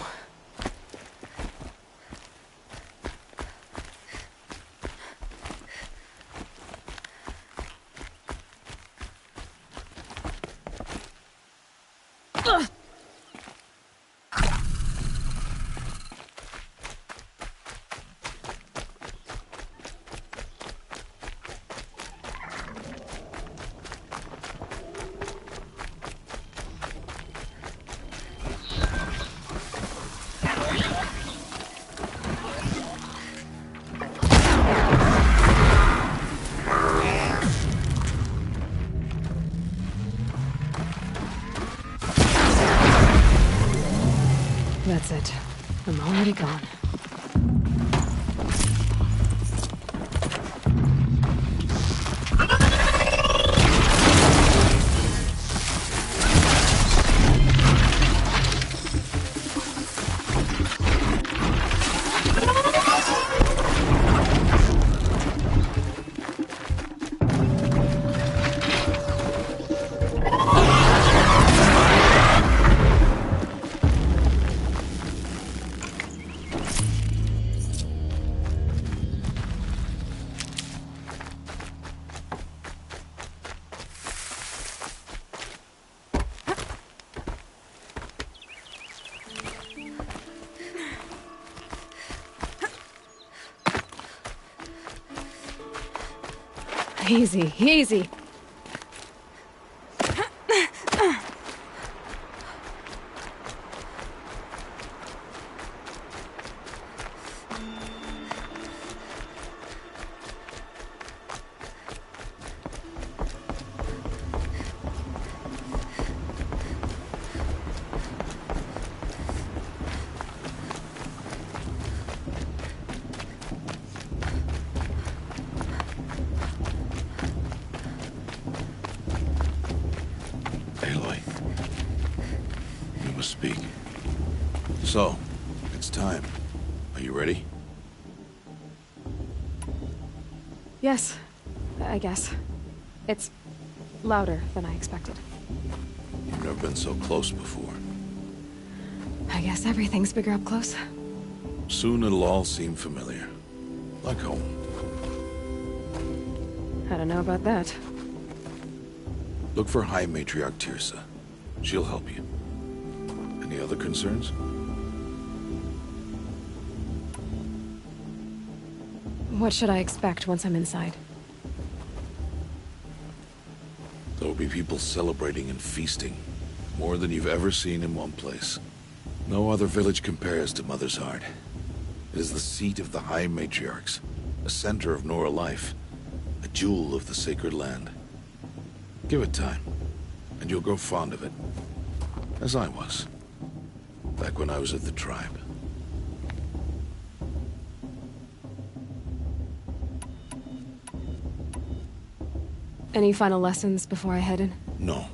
That's it. I'm already gone. Easy, easy. So, it's time. Are you ready? Yes, I guess. It's louder than I expected. You've never been so close before. I guess everything's bigger up close. Soon it'll all seem familiar. Like home. I don't know about that. Look for High Matriarch Teersa. She'll help you. Any other concerns? What should I expect once I'm inside? There will be people celebrating and feasting. More than you've ever seen in one place. No other village compares to Mother's Heart. It is the seat of the High Matriarchs, a center of Nora life, a jewel of the sacred land. Give it time, and you'll grow fond of it. As I was, back when I was at the tribe. Any final lessons before I head in? No.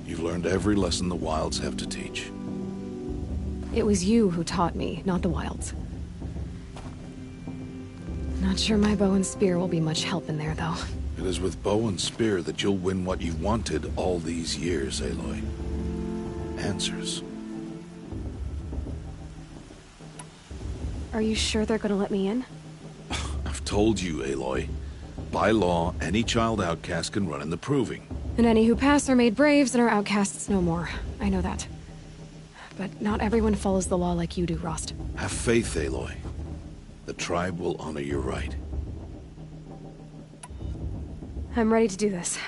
You've learned every lesson the Wilds have to teach. It was you who taught me, not the Wilds. Not sure my bow and spear will be much help in there, though. It is with bow and spear that you'll win what you've wanted all these years, Aloy. Answers. Are you sure they're gonna let me in? I've told you, Aloy. By law, any child outcast can run in the Proving. And any who pass are made braves and are outcasts no more. I know that. But not everyone follows the law like you do, Rost. Have faith, Aloy. The tribe will honor your right. I'm ready to do this.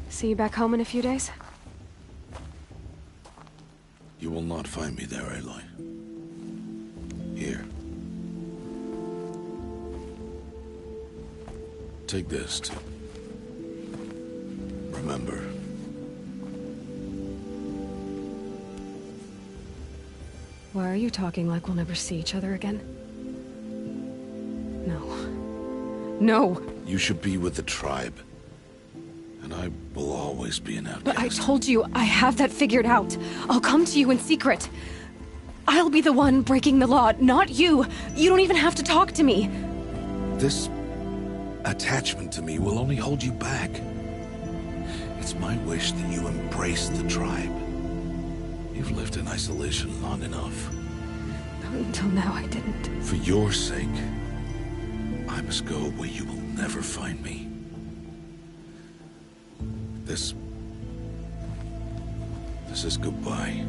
See you back home in a few days? You will not find me there, Aloy. Here. Take this to remember. Why are you talking like we'll never see each other again? No. No! You should be with the tribe. And I will always be an outcast. But I told you, I have that figured out. I'll come to you in secret. I'll be the one breaking the law, not you. You don't even have to talk to me. This attachment to me will only hold you back. It's my wish that you embrace the tribe. You've lived in isolation long enough. Until now, I didn't. For your sake, I must go where you will never find me. This is goodbye.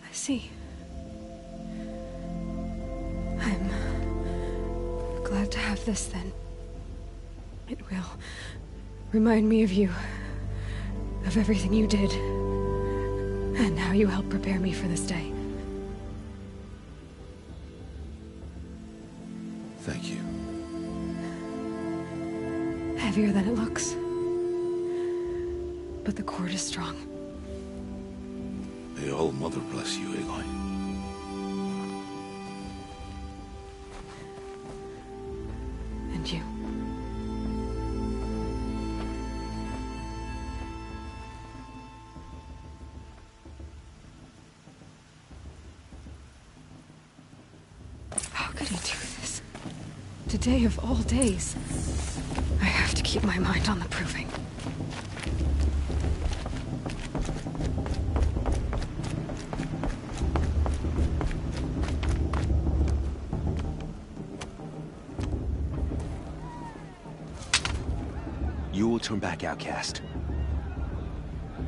I see. I'm glad to have this then. It will remind me of you, of everything you did, and how you helped prepare me for this day. Thank you. Heavier than it looks. But the cord is strong. May All Mother bless you, Aloy. And you. How could he do this? Today of all days. I have to keep my mind on the proving. You will turn back, outcast.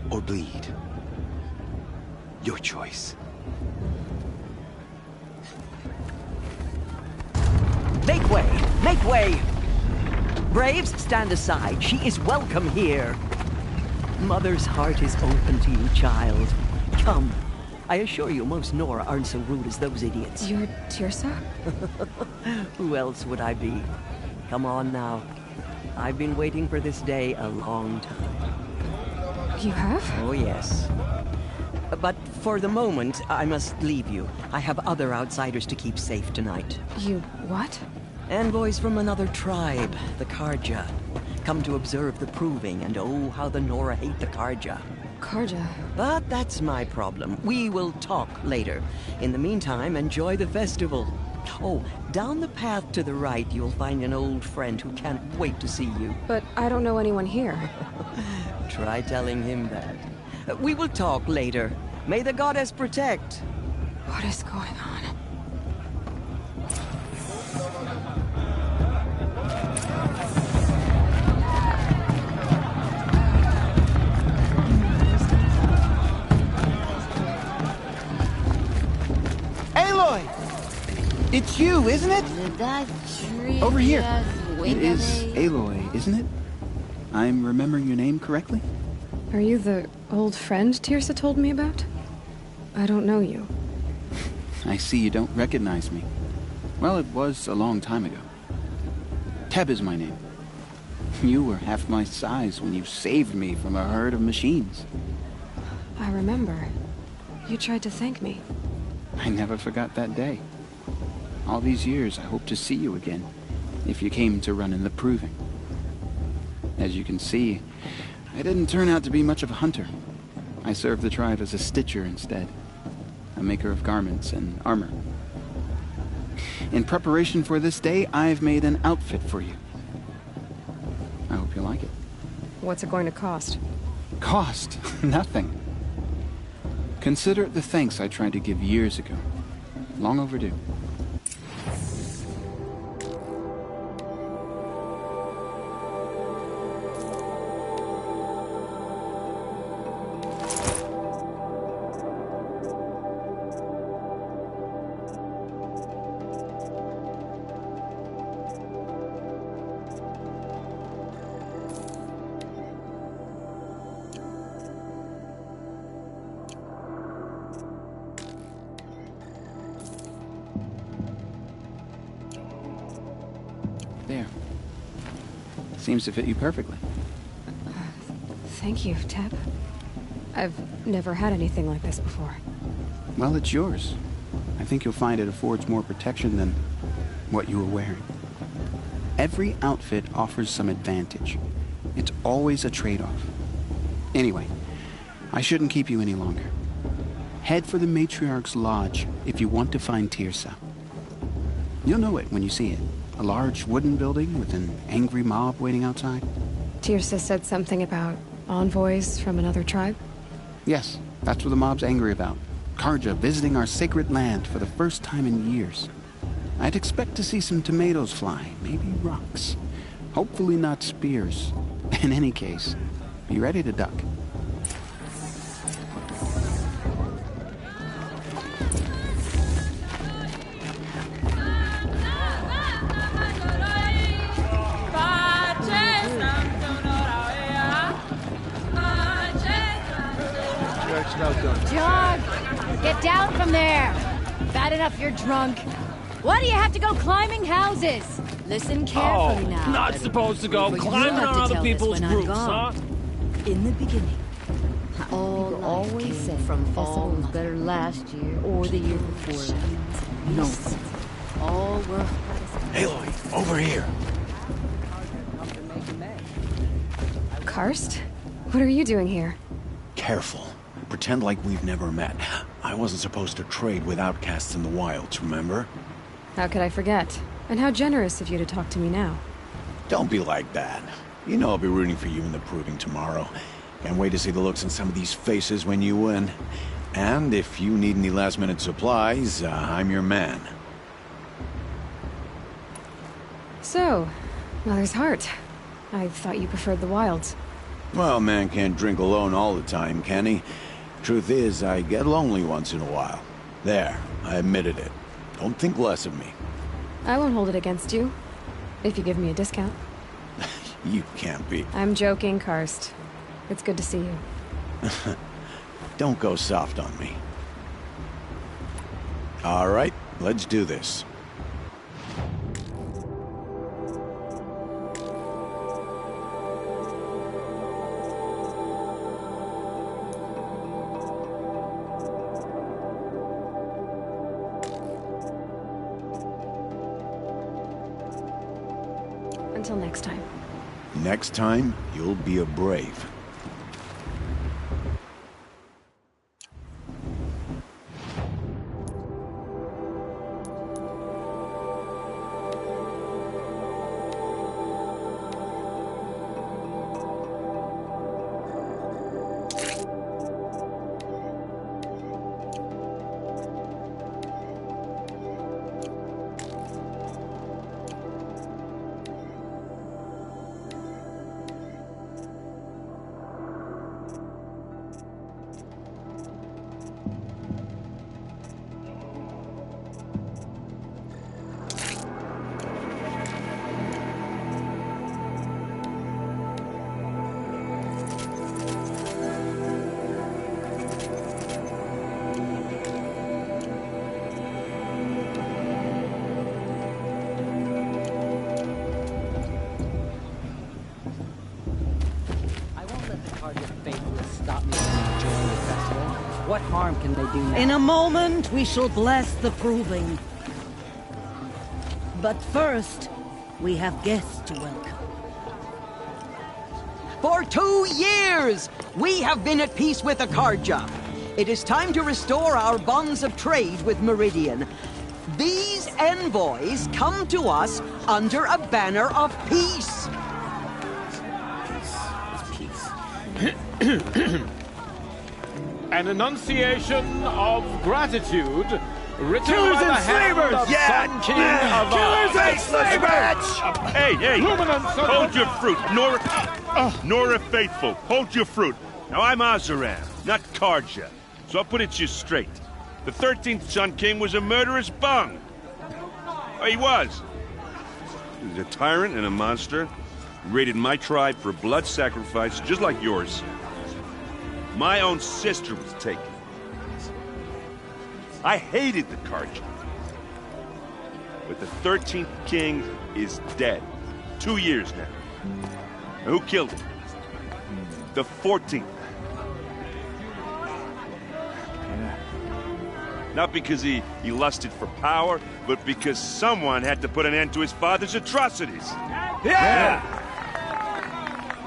Or bleed. Your choice. Make way! Make way! Braves, stand aside. She is welcome here. Mother's heart is open to you, child. Come. I assure you, most Nora aren't so rude as those idiots. You're Teersa? Who else would I be? Come on now. I've been waiting for this day a long time. You have? Oh, yes. But for the moment, I must leave you. I have other outsiders to keep safe tonight. You what? Envoys from another tribe, the Carja. Come to observe the proving, and oh, how the Nora hate the Carja. Carja? But that's my problem. We will talk later. In the meantime, enjoy the festival. Oh, down the path to the right, you'll find an old friend who can't wait to see you. But I don't know anyone here. Try telling him that. We will talk later. May the goddess protect. What is going on? Aloy! It's you, isn't it? Over here. It is Aloy, isn't it? I'm remembering your name correctly? Are you the old friend Teersa told me about? I don't know you. I see you don't recognize me. Well, it was a long time ago. Teb is my name. You were half my size when you saved me from a herd of machines. I remember. You tried to thank me. I never forgot that day. All these years, I hope to see you again, if you came to run in the proving. As you can see, I didn't turn out to be much of a hunter. I served the tribe as a stitcher instead, a maker of garments and armor. In preparation for this day, I've made an outfit for you. I hope you like it. What's it going to cost? Cost? Nothing. Consider it the thanks I tried to give years ago. Long overdue. There. Seems to fit you perfectly. Thank you, Teb. I've never had anything like this before. Well, it's yours. I think you'll find it affords more protection than what you were wearing. Every outfit offers some advantage. It's always a trade-off. Anyway, I shouldn't keep you any longer. head for the Matriarch's Lodge if you want to find Teersa. You'll know it when you see it. A large wooden building with an angry mob waiting outside. Teersa said something about envoys from another tribe? Yes, that's what the mob's angry about. Carja visiting our sacred land for the first time in years. I'd expect to see some tomatoes fly, maybe rocks. Hopefully not spears. In any case, be ready to duck. John, get down from there. Bad enough you're drunk. Why do you have to go climbing houses? Listen carefully now. Not supposed to go climbing on other people's roofs, huh? In the beginning, all always said from all was better last year or the year before. No, all were. Aloy, over here. Karst? What are you doing here? Careful. Pretend like we've never met. I wasn't supposed to trade with outcasts in the wilds, remember? How could I forget? And how generous of you to talk to me now. Don't be like that. You know I'll be rooting for you in the proving tomorrow. Can't wait to see the looks on some of these faces when you win. And if you need any last-minute supplies, I'm your man. So, Mother's Heart. I thought you preferred the wilds. Well, man can't drink alone all the time, can he? Truth is, I get lonely once in a while. There, I admitted it. Don't think less of me. I won't hold it against you, if you give me a discount. You can't be. I'm joking, Karst. It's good to see you. Don't go soft on me. All right, let's do this. Until next time. Next time, you'll be a brave. What harm can they do now? In a moment, we shall bless the proving. But first, we have guests to welcome. For 2 years, we have been at peace with the Carja. It is time to restore our bonds of trade with Meridian. These envoys come to us under a banner of peace. An enunciation of gratitude written Killers by the and hand slavers! of Yeah! Sun King of Killers and slavers! Hey! Hold your fruit, Nora Faithful. Hold your fruit. Now, I'm Azaran, not Carja. So I'll put it to you straight. The 13th Sun King was a murderous bung. Oh, he was. He was a tyrant and a monster. He raided my tribe for blood sacrifice, just like yours. My own sister was taken. I hated the Carja. But the 13th king is dead. 2 years now. And who killed him? The 14th. Not because he lusted for power, but because someone had to put an end to his father's atrocities. Yeah!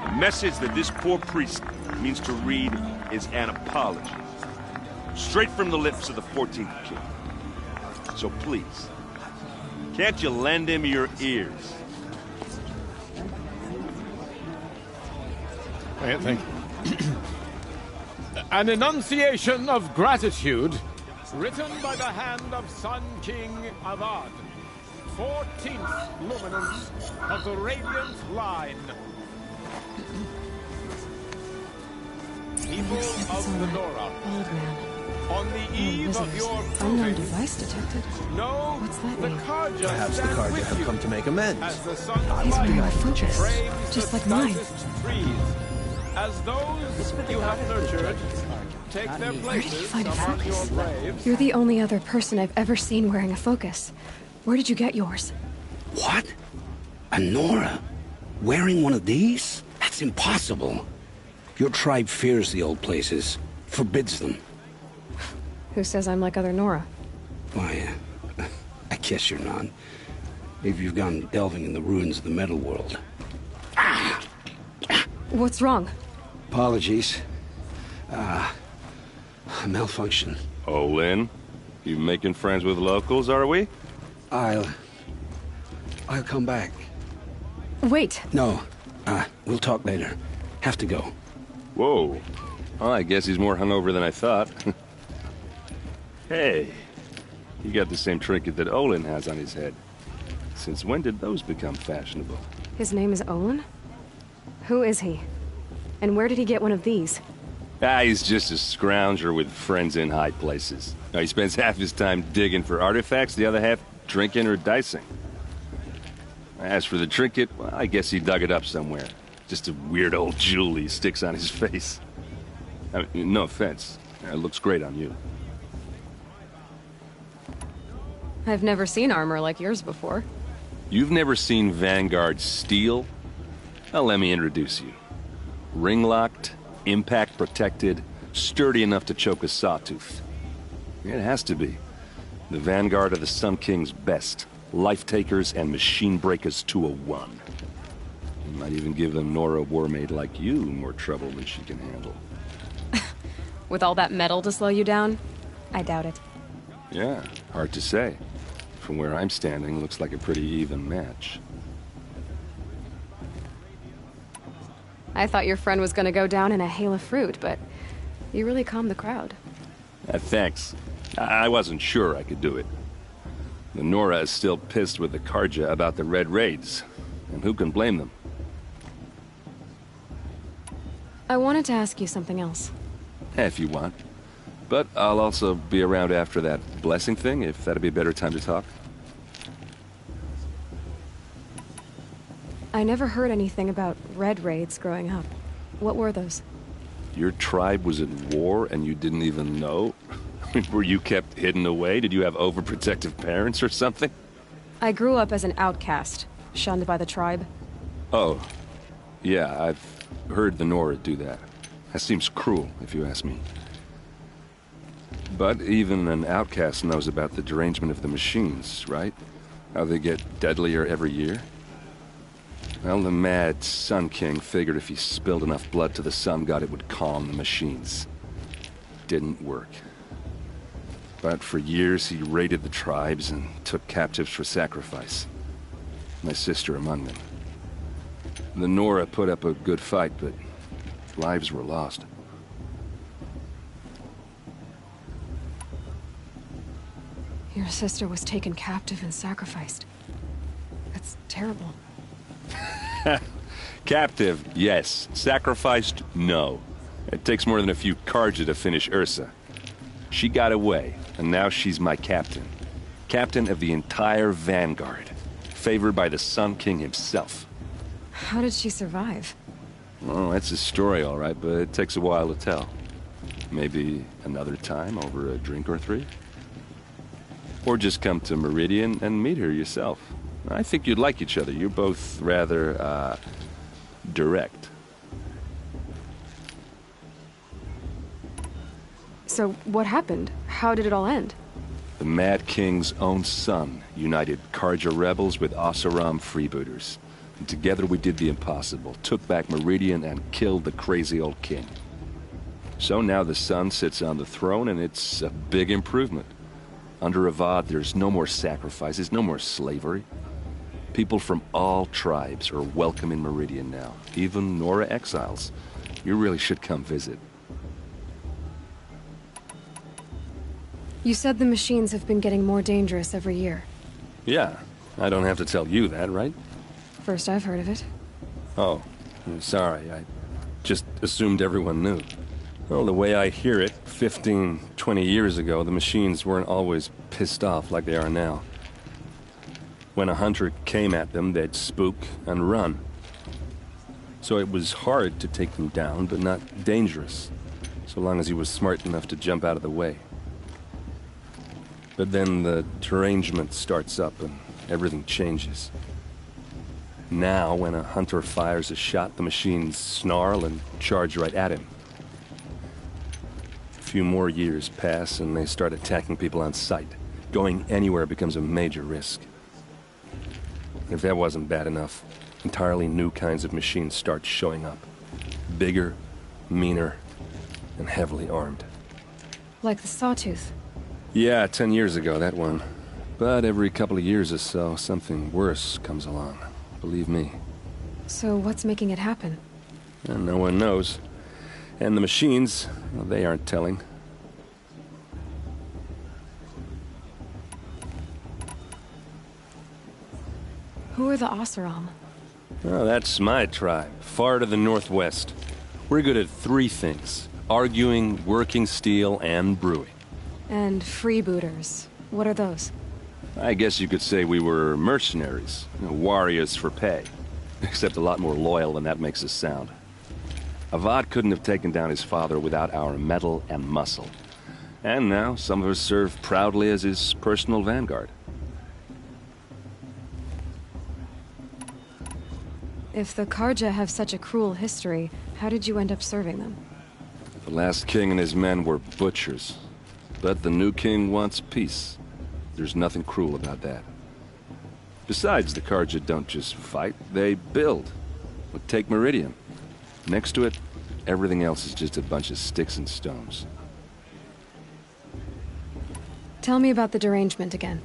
The message that this poor priest means to read is an apology. Straight from the lips of the 14th king. So please, can't you lend him your ears? Thank you. An enunciation of gratitude written by the hand of Sun King Avad, 14th luminance of the Radiant Line. People of the Nora, on the eve of your unknown device detected. No, what's that the mean? Karja Perhaps the stand Karja with have you come to make amends. as the sun He's wearing a focus, frames just the like mine. stoutest trees. As those you have nurtured take their Where did you places find a among your focus? braves. You're the only other person I've ever seen wearing a focus. Where did you get yours? What? A Nora? Wearing one of these? That's impossible. Your tribe fears the old places, forbids them. Who says I'm like other Nora? Why, I guess you're not. Maybe you've gone delving in the ruins of the metal world. What's wrong? Apologies. A malfunction. Olin, you making friends with locals, are we? I'll come back. Wait. No, we'll talk later. Have to go. Whoa. Well, I guess he's more hungover than I thought. Hey, you got the same trinket that Olin has on his head. Since when did those become fashionable? His name is Olin? Who is he? And where did he get one of these? He's just a scrounger with friends in high places. He spends half his time digging for artifacts, the other half drinking or dicing. As for the trinket, well, I guess he dug it up somewhere. Just a weird old jewel he sticks on his face. I mean, no offense. It looks great on you. I've never seen armor like yours before. You've never seen Vanguard steel? Well, let me introduce you. Ring-locked, impact-protected, sturdy enough to choke a sawtooth. It has to be. The Vanguard of the Sun King's best. Life-takers and machine-breakers to a one. You might even give a Nora warmaid like you more trouble than she can handle. With all that metal to slow you down? I doubt it. Yeah, hard to say. From where I'm standing, looks like a pretty even match. I thought your friend was gonna go down in a hail of fruit, but you really calmed the crowd. Thanks. I wasn't sure I could do it. The Nora is still pissed with the Karja about the Red Raids, and who can blame them? I wanted to ask you something else. If you want. But I'll also be around after that blessing thing, if that'd be a better time to talk. I never heard anything about Red Raids growing up. What were those? Your tribe was at war and you didn't even know? Were you kept hidden away? Did you have overprotective parents or something? I grew up as an outcast, shunned by the tribe. Oh. Yeah, I've heard the Nora do that. That seems cruel, if you ask me. But even an outcast knows about the derangement of the machines, right? How they get deadlier every year? Well, the mad Sun King figured if he spilled enough blood to the Sun God, it would calm the machines. Didn't work. But for years, he raided the tribes and took captives for sacrifice. My sister among them. The Nora put up a good fight, but lives were lost. Your sister was taken captive and sacrificed. That's terrible. Captive, yes. Sacrificed, no. It takes more than a few Karja to finish Ursa. She got away, and now she's my captain. Captain of the entire Vanguard. Favored by the Sun King himself. How did she survive? Well, that's a story, all right, but it takes a while to tell. Maybe another time over a drink or three? Or just come to Meridian and meet her yourself. I think you'd like each other. You're both rather, direct. So, what happened? How did it all end? The Mad King's own son united Karja rebels with Oseram freebooters. And together we did the impossible, took back Meridian and killed the crazy old king. So now the son sits on the throne, and it's a big improvement. Under Avad, there's no more sacrifices, no more slavery. People from all tribes are welcome in Meridian now, even Nora exiles. You really should come visit. You said the machines have been getting more dangerous every year. Yeah, I don't have to tell you that, right? First I've heard of it. Oh, I'm sorry. I just assumed everyone knew. Well, the way I hear it, 15, 20 years ago, the machines weren't always pissed off like they are now. When a hunter came at them, they'd spook and run. So it was hard to take them down, but not dangerous, so long as he was smart enough to jump out of the way. But then the derangement starts up and everything changes. Now, when a hunter fires a shot, the machines snarl and charge right at him. A few more years pass and they start attacking people on sight. Going anywhere becomes a major risk. If that wasn't bad enough, entirely new kinds of machines start showing up. Bigger, meaner, and heavily armed. Like the Sawtooth. Yeah, 10 years ago, that one. But every couple of years or so, something worse comes along. Believe me. So what's making it happen? And no one knows. And the machines, well, they aren't telling. Who are the Oseram? Oh, that's my tribe, far to the northwest. We're good at 3 things: arguing, working steel, and brewing. And freebooters. What are those? I guess you could say we were mercenaries, warriors for pay. Except a lot more loyal than that makes us sound. Avad couldn't have taken down his father without our metal and muscle. And now, some of us serve proudly as his personal vanguard. If the Karja have such a cruel history, how did you end up serving them? The last king and his men were butchers. But the new king wants peace. There's nothing cruel about that. Besides, the Karja don't just fight, they build. But take Meridian. Next to it, everything else is just a bunch of sticks and stones. Tell me about the derangement again.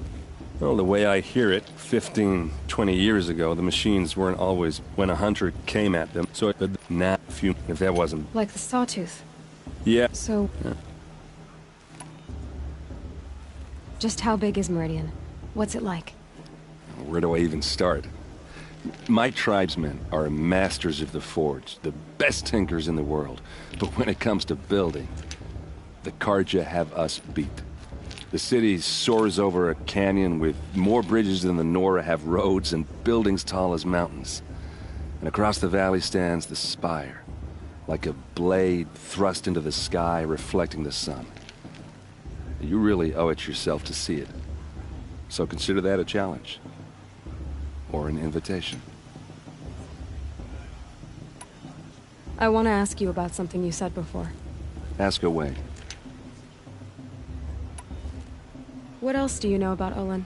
Well, the way I hear it, 15, 20 years ago, the machines weren't always when a hunter came at them. So now, if that wasn't... Like the Sawtooth. Yeah. So... Yeah. Just how big is Meridian? What's it like? Where do I even start? My tribesmen are masters of the forge, the best tinkers in the world. But when it comes to building, the Karja have us beat. The city soars over a canyon with more bridges than the Nora have roads and buildings tall as mountains. And across the valley stands the spire, like a blade thrust into the sky reflecting the sun. You really owe it yourself to see it. So consider that a challenge. Or an invitation. I want to ask you about something you said before. Ask away. What else do you know about Olin?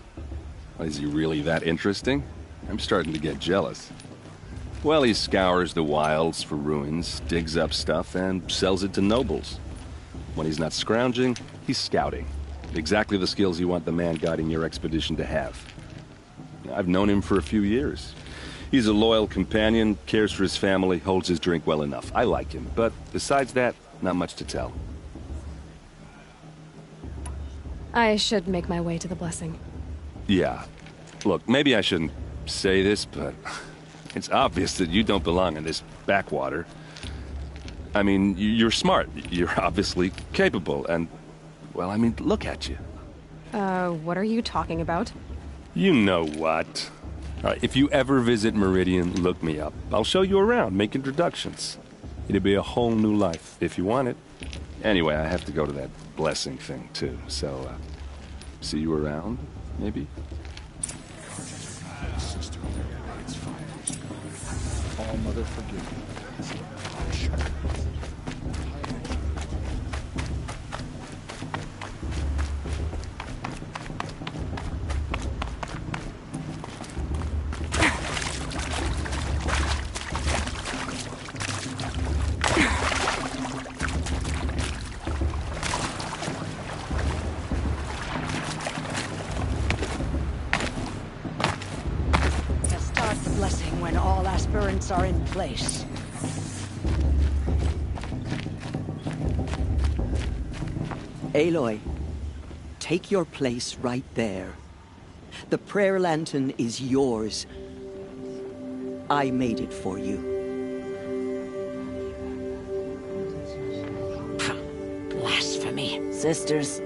Is he really that interesting? I'm starting to get jealous. Well, he scours the wilds for ruins, digs up stuff, and sells it to nobles. When he's not scrounging, he's scouting. Exactly the skills you want the man guiding your expedition to have. I've known him for a few years. He's a loyal companion, cares for his family, holds his drink well enough. I like him, but besides that, not much to tell. I should make my way to the blessing. Yeah. Look, maybe I shouldn't say this, but it's obvious that you don't belong in this backwater. I mean, you're smart. You're obviously capable, and, well, I mean, look at you. What are you talking about? You know what. All right, if you ever visit Meridian, look me up. I'll show you around, make introductions. It'll be a whole new life, if you want it. Anyway, I have to go to that blessing thing, too, so, see you around, maybe? All mother forgive me. aspirants are in place. Aloy, take your place right there. The prayer lantern is yours. I made it for you. Blasphemy, sisters.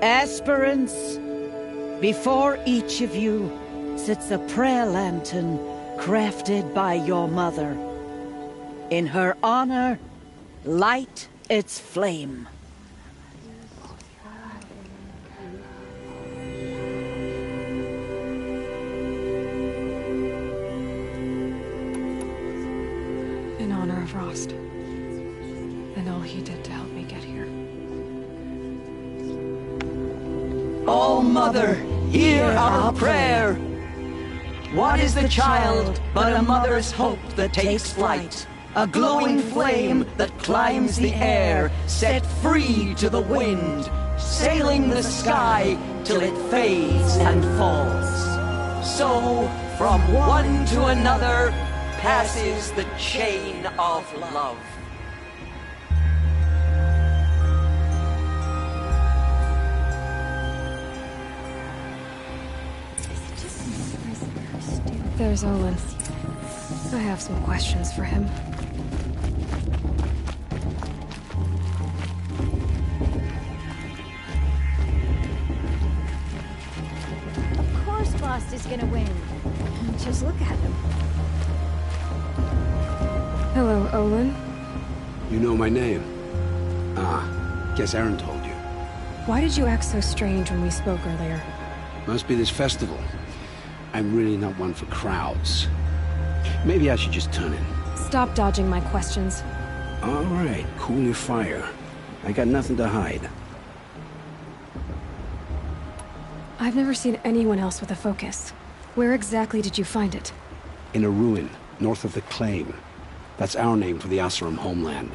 Aspirants, before each of you sits a prayer lantern crafted by your mother. In her honor, light its flame. In honor of Rost, and all he did to help me get here. All Mother, hear our prayer. What is the child but a mother's hope that takes flight? A glowing flame that climbs the air, set free to the wind, sailing the sky till it fades and falls. So, from one to another, passes the chain of love. There's Olin. I have some questions for him. Of course Bast is gonna win. Just look at him. Hello, Olin. You know my name? Ah, guess Aaron told you. Why did you act so strange when we spoke earlier? Must be this festival. I'm really not one for crowds. Maybe I should just turn in. Stop dodging my questions. All right, cool your fire. I got nothing to hide. I've never seen anyone else with a focus. Where exactly did you find it? In a ruin, north of the Claim. That's our name for the Oseram homeland.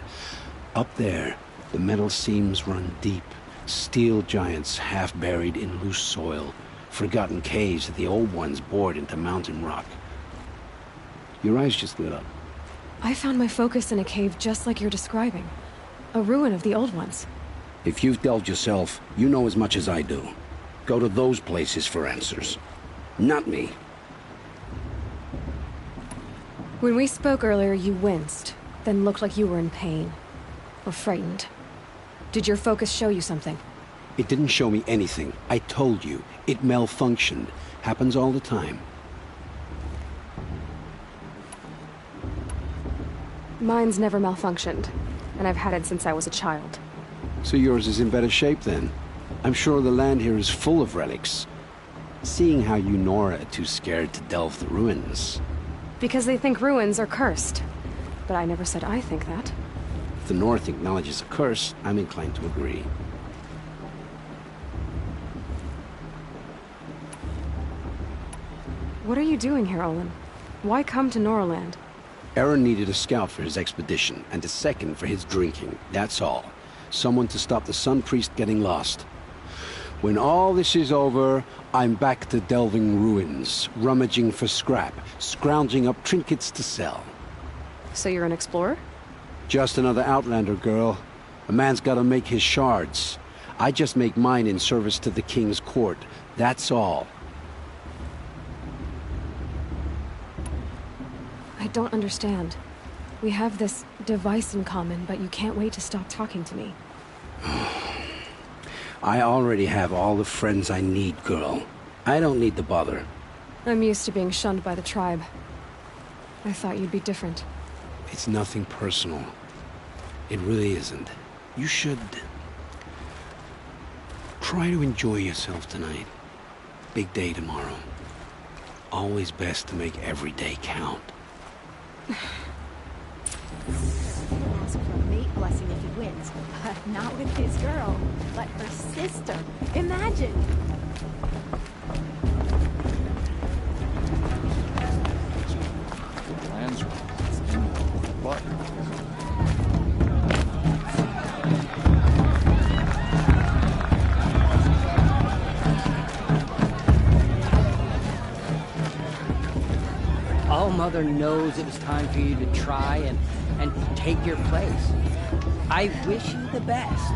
Up there, the metal seams run deep. Steel giants half buried in loose soil. Forgotten caves that the old ones bored into mountain rock. Your eyes just lit up. I found my focus in a cave just like you're describing. A ruin of the old ones. If you've delved yourself, you know as much as I do. Go to those places for answers. Not me. When we spoke earlier, you winced, then looked like you were in pain. Or frightened. Did your focus show you something? It didn't show me anything. I told you. It malfunctioned. Happens all the time. Mine's never malfunctioned, and I've had it since I was a child. So yours is in better shape then? I'm sure the land here is full of relics. Seeing how you Nora are too scared to delve the ruins. Because they think ruins are cursed. But I never said I think that. If the North acknowledges a curse, I'm inclined to agree. What are you doing here, Olin? Why come to Noraland? Aaron needed a scout for his expedition, and a second for his drinking. That's all. Someone to stop the Sun Priest getting lost. When all this is over, I'm back to delving ruins, rummaging for scrap, scrounging up trinkets to sell. So you're an explorer? Just another Outlander, girl. A man's gotta make his shards. I just make mine in service to the King's court. That's all. I don't understand. We have this device in common, but you can't wait to stop talking to me. I already have all the friends I need, girl. I don't need the bother. I'm used to being shunned by the tribe. I thought you'd be different. It's nothing personal. It really isn't. You should... try to enjoy yourself tonight. Big day tomorrow. Always best to make every day count. Ask for a mate blessing if he wins, but not with his girl, but her sister. Imagine! Plans but mother knows it was time for you to try and take your place. I wish you the best.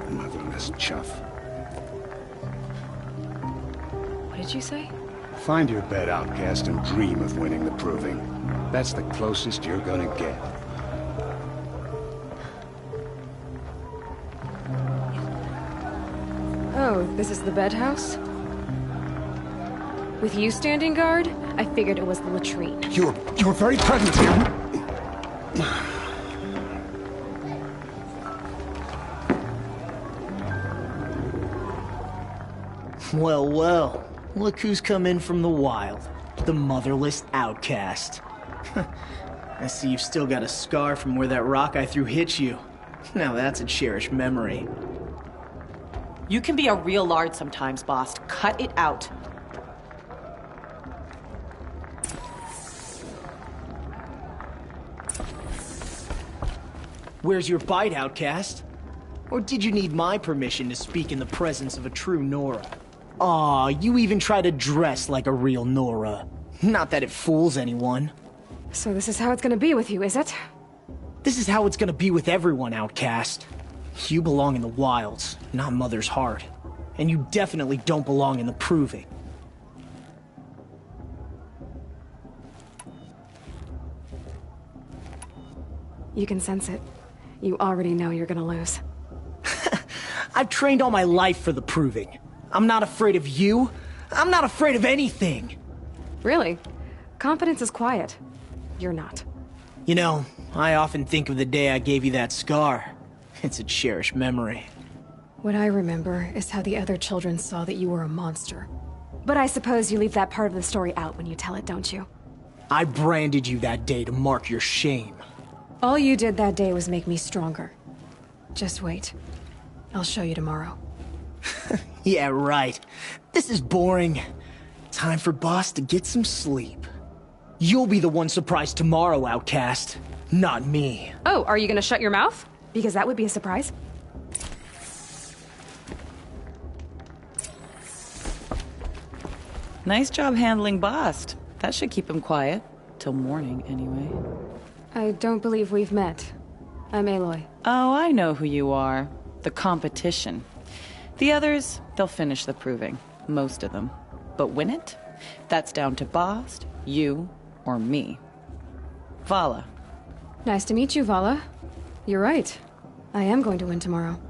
Motherless chuff. What did you say? Find your bed, outcast, and dream of winning the proving. That's the closest you're gonna get. Oh, this is the bed house? With you standing guard, I figured it was the latrine. Your very presence here. Well, well. Look who's come in from the wild. The motherless outcast. I see you've still got a scar from where that rock I threw hit you. Now that's a cherished memory. You can be a real lard sometimes, boss. Cut it out. Where's your bite, outcast? Or did you need my permission to speak in the presence of a true Nora? Aw, you even try to dress like a real Nora. Not that it fools anyone. So this is how it's gonna be with you, is it? This is how it's gonna be with everyone, outcast. You belong in the wilds, not Mother's heart. And you definitely don't belong in the proving. You can sense it. You already know you're gonna lose. I've trained all my life for the proving. I'm not afraid of you. I'm not afraid of anything. Really? Confidence is quiet. You're not. You know, I often think of the day I gave you that scar. It's a cherished memory. What I remember is how the other children saw that you were a monster. But I suppose you leave that part of the story out when you tell it, don't you? I branded you that day to mark your shame. All you did that day was make me stronger. Just wait. I'll show you tomorrow. Yeah, right. This is boring. Time for Boss to get some sleep. You'll be the one surprised tomorrow, outcast. Not me. Oh, are you gonna shut your mouth? Because that would be a surprise. Nice job handling Bast. That should keep him quiet. Till morning, anyway. I don't believe we've met. I'm Aloy. Oh, I know who you are. The competition. The others, they'll finish the proving. Most of them. But win it? That's down to Bast, you, or me. Vala. Nice to meet you, Vala. You're right. I am going to win tomorrow.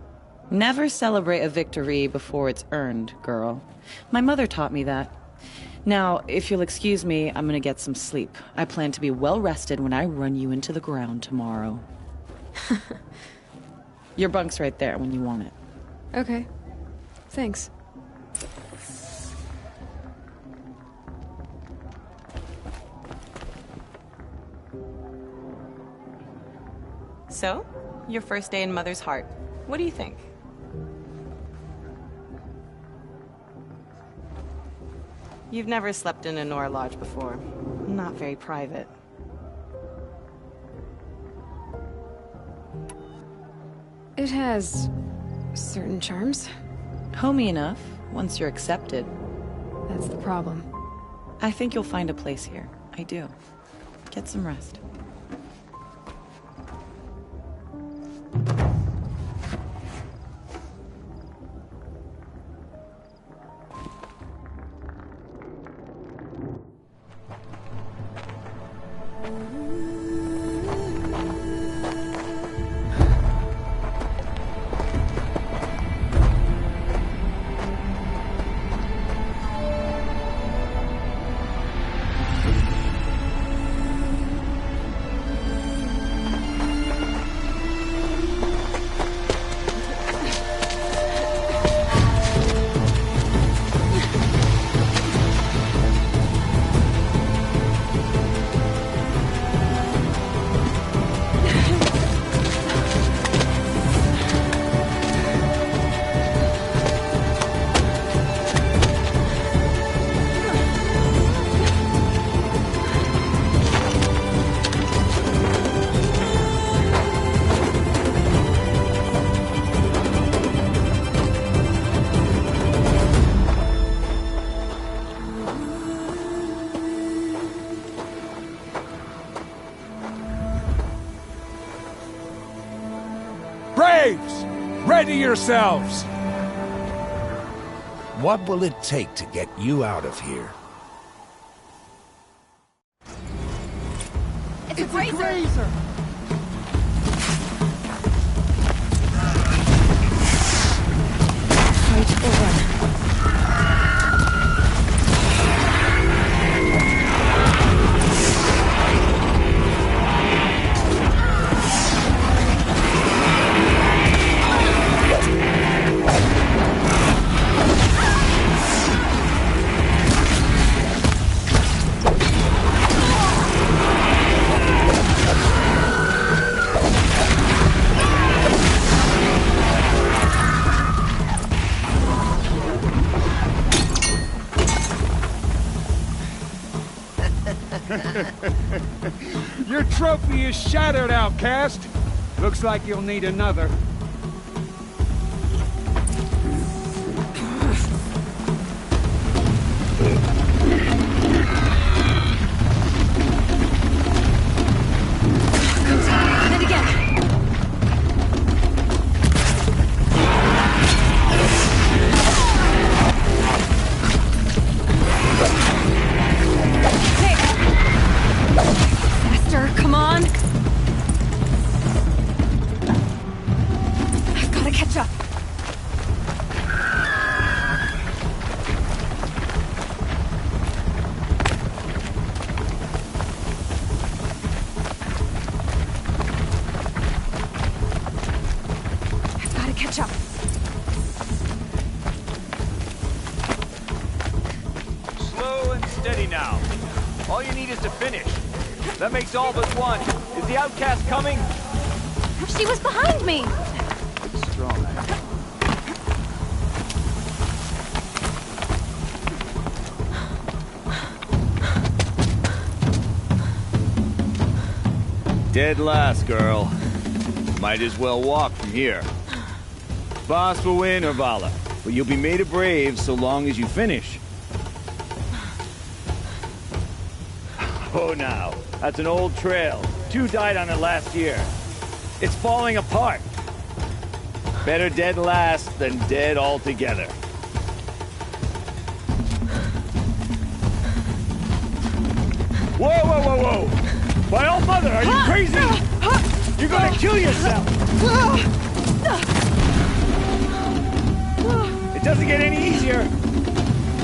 Never celebrate a victory before it's earned, girl. My mother taught me that. Now, if you'll excuse me, I'm gonna get some sleep. I plan to be well rested when I run you into the ground tomorrow. Your bunk's right there when you want it. Okay. Thanks. So, your first day in Mother's heart. What do you think? You've never slept in a Nora Lodge before. Not very private. It has certain charms. Homey enough, once you're accepted. That's the problem. I think you'll find a place here. I do. Get some rest. Graves! Ready yourselves! What will it take to get you out of here? It's a grazer! Fight or run. Your trophy is shattered, outcast. Looks like you'll need another. And again. Faster, come on! I've gotta catch up. I've gotta catch up. Slow and steady now. All you need is to finish. That makes all but one. Is the outcast coming? She was behind me! Strong. Dead last, girl. Might as well walk from here. Boss will win or Vala, but you'll be made a brave so long as you finish. Oh, now. That's an old trail. 2 died on it last year. It's falling apart. Better dead last than dead altogether. Whoa, whoa, whoa, whoa! My old mother, are you crazy? You're gonna kill yourself! It doesn't get any easier!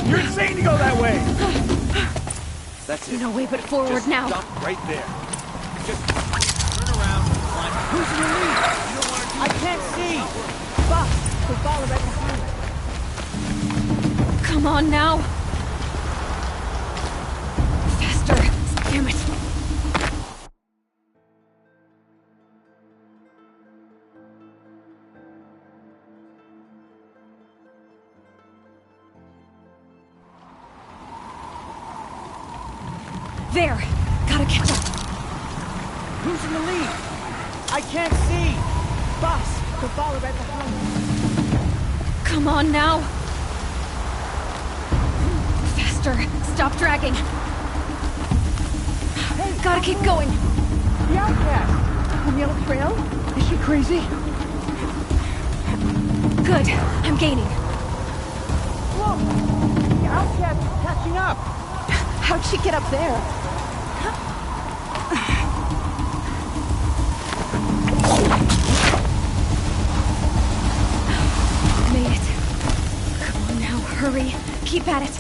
You're insane to go that way! That's it. No way but forward Just now. Stop right there. Just turn around and climb. Who's in the lead? You don't want to I can't see! Boss, the ball right behind. Come on now. Faster. Damn it. There! Gotta catch up! Who's in the lead? I can't see! Boss, the ball right behind. Come on now! Faster! Stop dragging! Hey, gotta keep going! The outcast! On Yellow Trail? Is she crazy? Good. I'm gaining. Look! The outcast is catching up! How'd she get up there? Made it. Come on now, hurry. Keep at it.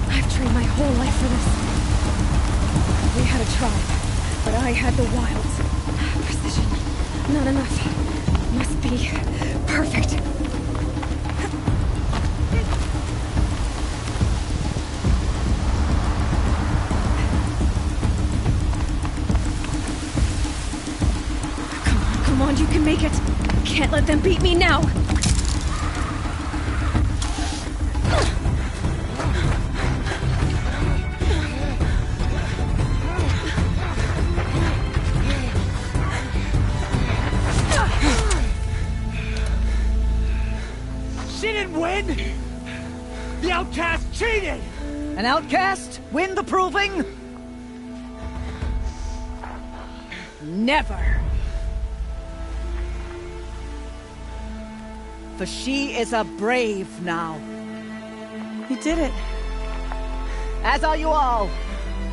I've trained my whole life for this. We had a tribe, but I had the wilds. Precision. Not enough. Must be perfect. Come on, you can make it. Can't let them beat me now. win? The outcast cheated! An outcast win the proving? Never. For she is a brave now. You did it. As are you all.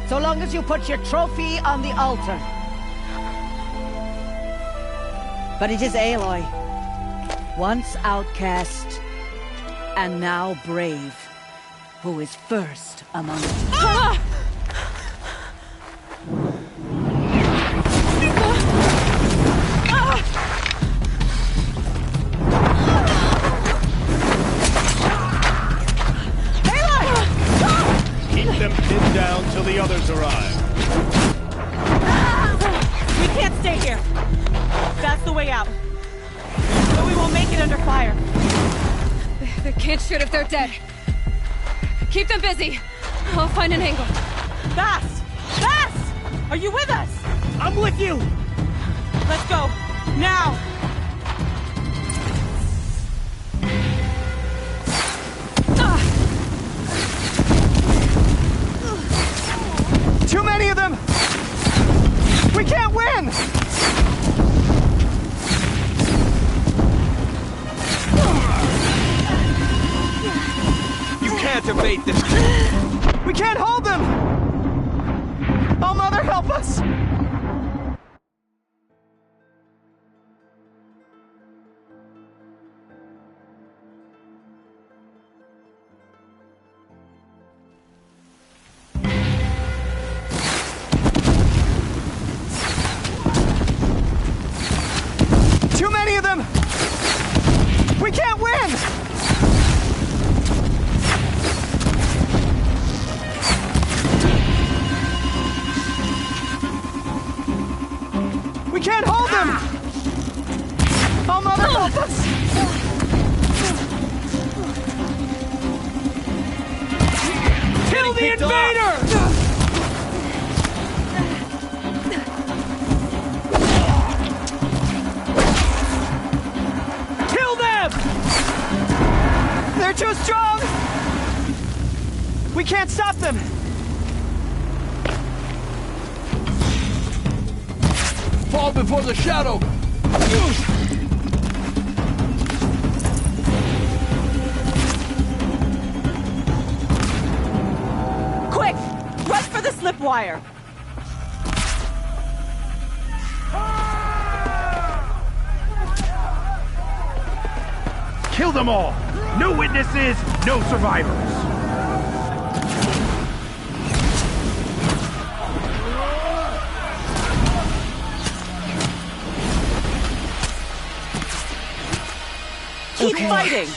So long as you put your trophy on the altar. But it is Aloy, once outcast, and now brave, who is first among us. Ah! Keep them pinned down till the others arrive. We can't stay here. That's the way out. But we won't make it under fire. They can't shoot if they're dead. Keep them busy. I'll find an angle. Fast! Fast! Are you with us? I'm with you! Let's go. Now! Too many of them! We can't win! You can't evade this! We can't hold them! Oh, Mother, help us! Too many of them! We can't win! We can't hold them! Oh, Mother, help us! Kill the invader! Kill them! They're too strong! We can't stop them! Fall before the shadow! Quick! Rush for the slip wire! Kill them all! No witnesses, no survivors! Keep fighting!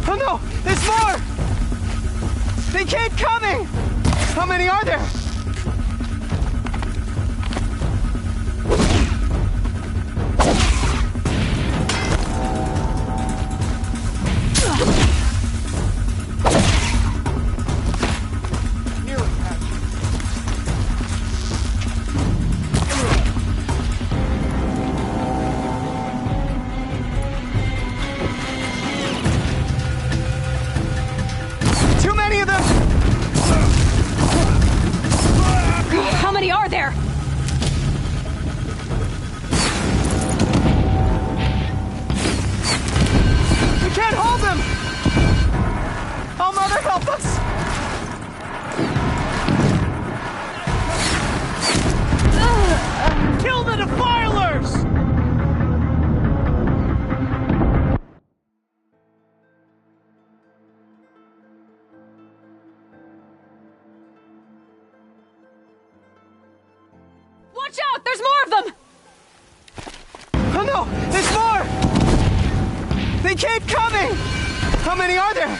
Oh no! There's more! They keep coming! How many are there? Too many of them! How many are there? We can't hold them! Oh, Mother, help us! Kill the defilers! Watch out! There's more of them! Oh no! There's more! They keep coming! How many are there?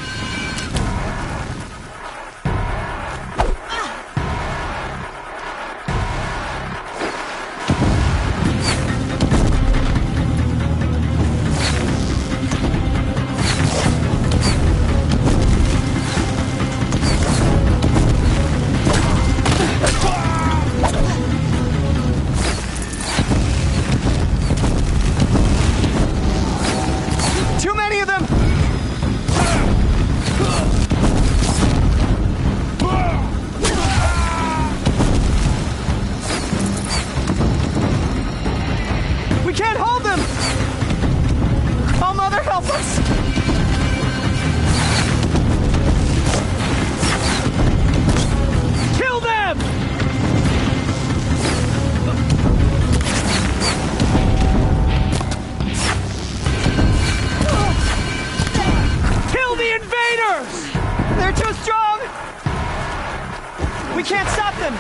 Too many of them! We can't stop them!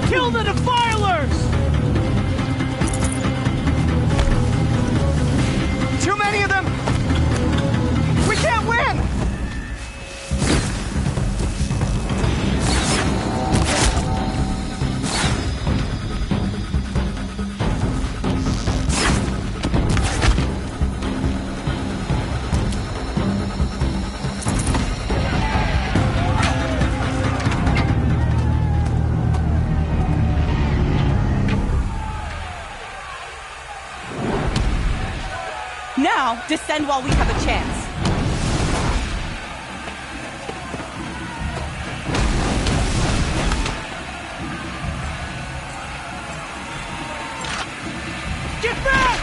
Kill the Defilers! Too many of them! We can't win! Now, descend while we have a chance. Get back!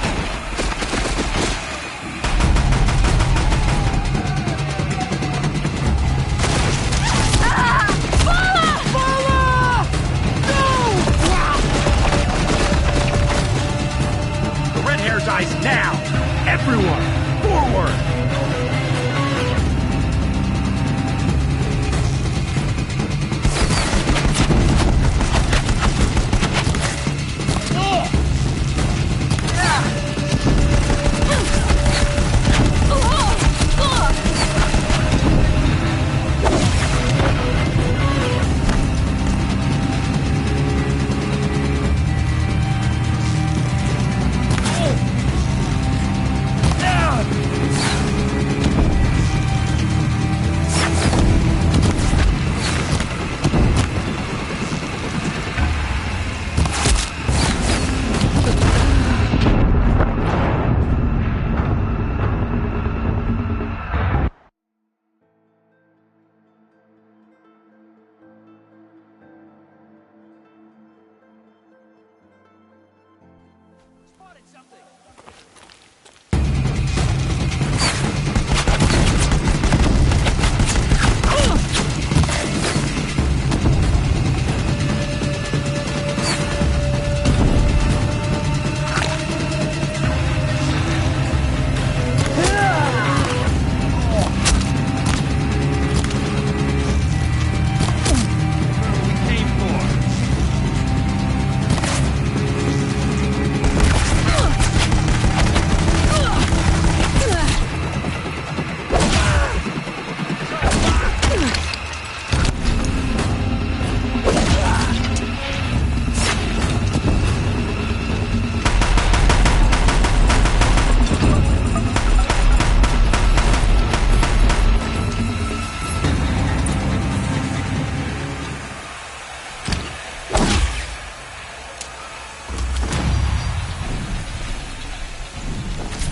The red hair's eyes now! Everyone, forward!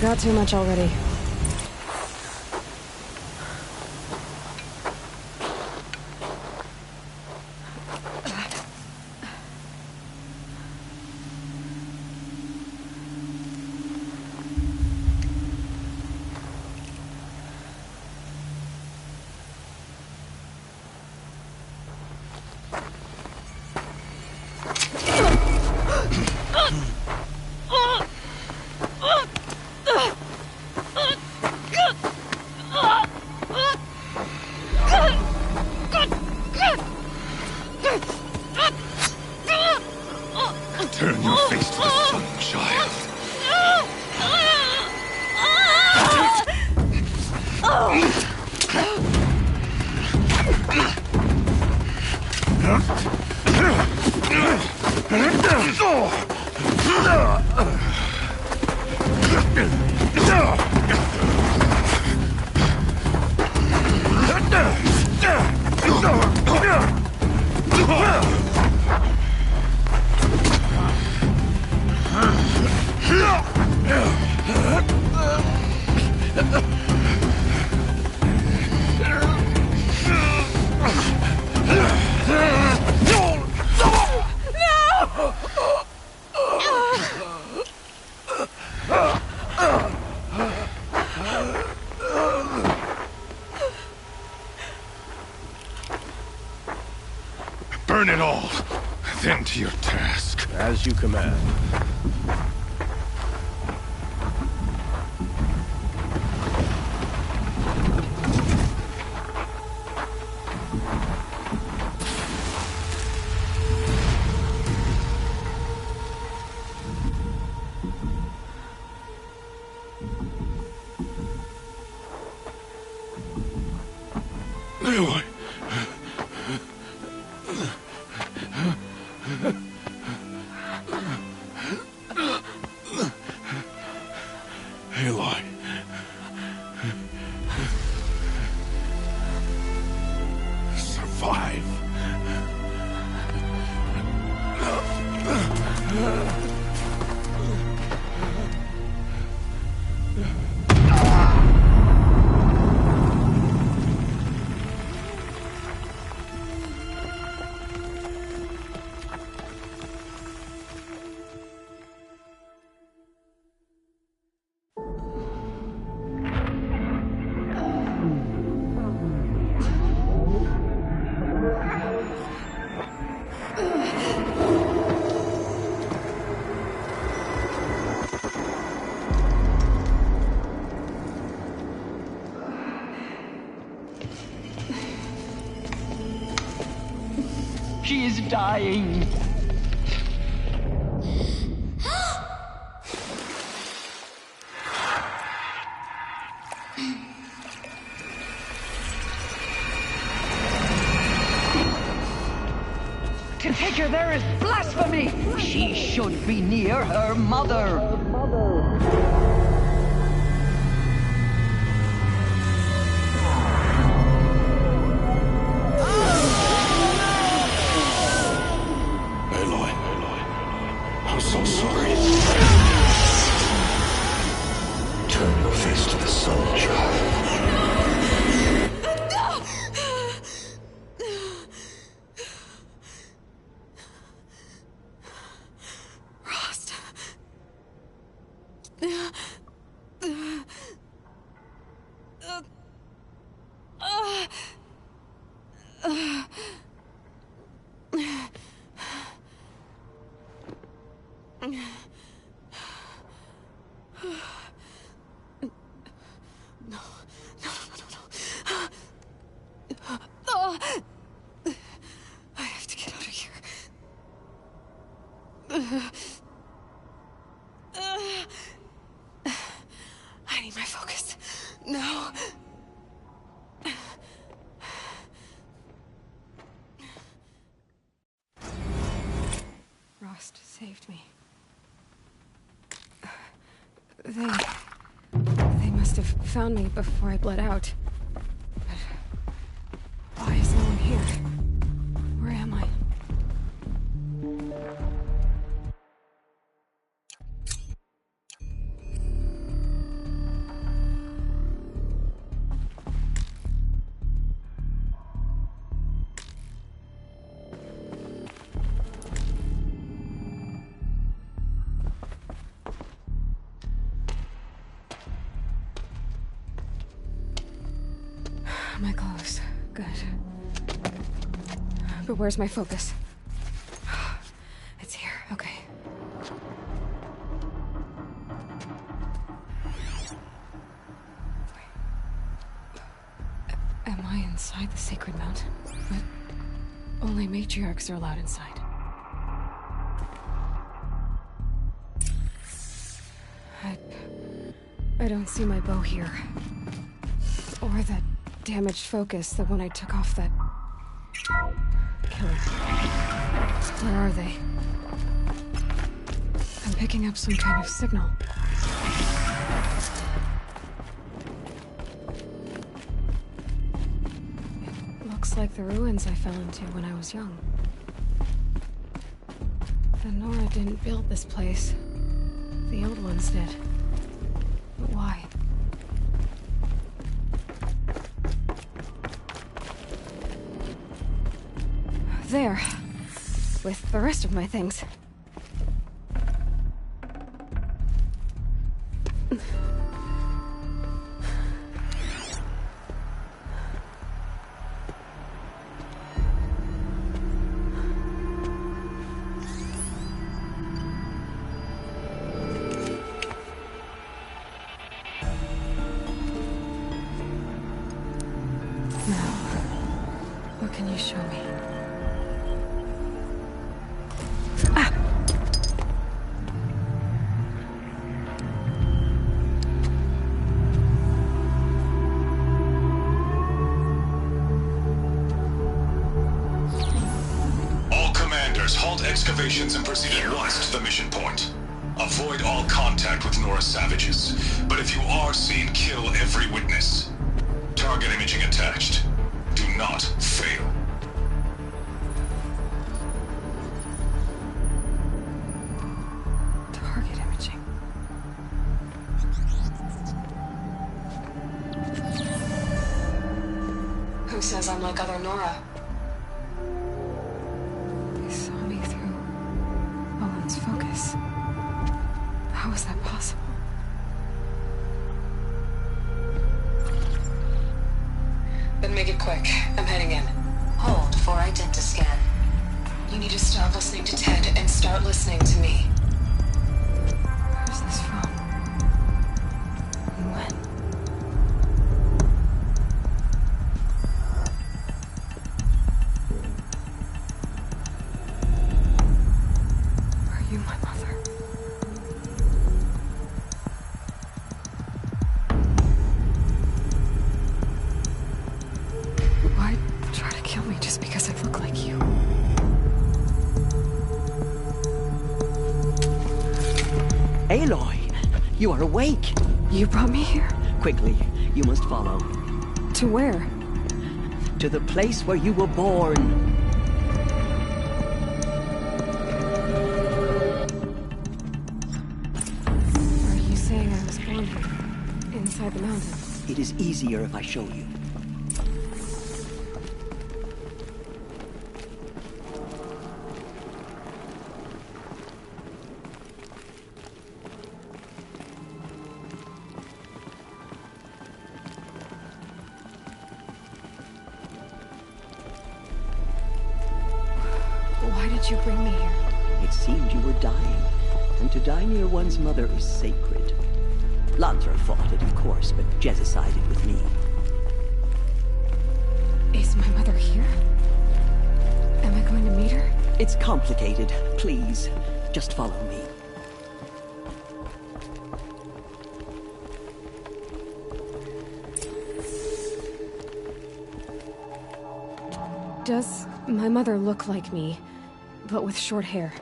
Got too much already. Turn your face to the sun, child. Burn it all, then to your task. As you command. Aloy. Aloy. Survive. She is dying. To take her there is blasphemy! She should be near her mother. Aloy. I'm so sorry. Turn your face to the sun, child. Rost. I have to get out of here. I need my focus. No. Rost saved me. They must have found me before I bled out. But why is no one here? Where am I? My clothes. Good. But where's my focus? It's here. Okay. Am I inside the sacred mount? But only matriarchs are allowed inside. I don't see my bow here. Or that damaged focus, the one I took off that killer. Where are they? I'm picking up some kind of signal. It looks like the ruins I fell into when I was young. The Nora didn't build this place. The old ones did. But why? There. With the rest of my things. Now, what can you show me? halt excavations and proceed at once to the mission point. Avoid all contact with Nora savages, but if you are seen, kill every witness. Target imaging attached. Do not fail. Target imaging. Who says I'm like other Nora? They saw me through Owen's focus. How is that possible? Then make it quick. I'm heading in. Hold for identiscan. You need to stop listening to Ted and start listening to me. Where's this from? And when? Are you my mother? Why try to kill me just because I look like you? Aloy, you are awake. You brought me here? Quickly, you must follow. To where? To the place where you were born. Are you saying I was born here? Inside the mountain? It is easier if I show you. Why did you bring me here? It seemed you were dying, and to die near one's mother is sacred. Lansra fought it, of course, but Jezza sided with me. Is my mother here? Am I going to meet her? It's complicated. Please, just follow me. Does my mother look like me, but with short hair?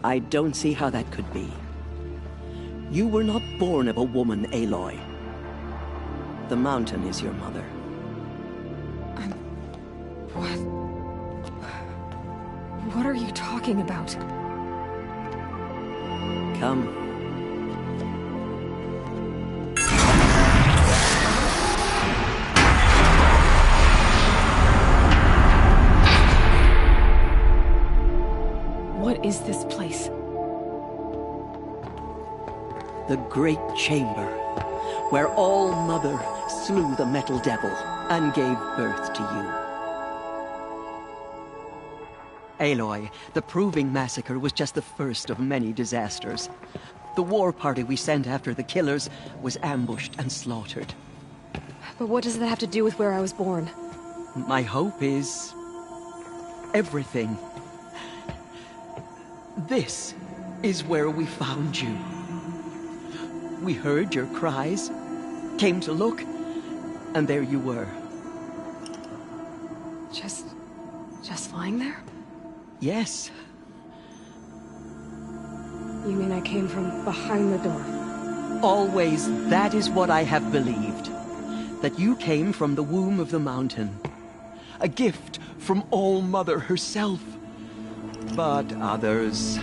I don't see how that could be. You were not born of a woman, Aloy. The mountain is your mother. What are you talking about? Come. What is this place? The Great Chamber, where All-Mother slew the Metal Devil and gave birth to you. Aloy, the Proving Massacre was just the first of many disasters. The war party we sent after the killers was ambushed and slaughtered. But what does that have to do with where I was born? My hope is... everything. This is where we found you. We heard your cries, came to look, and there you were. Just lying there? Yes. You mean I came from behind the door? Always, that is what I have believed. That you came from the womb of the mountain. A gift from All-Mother herself. But others,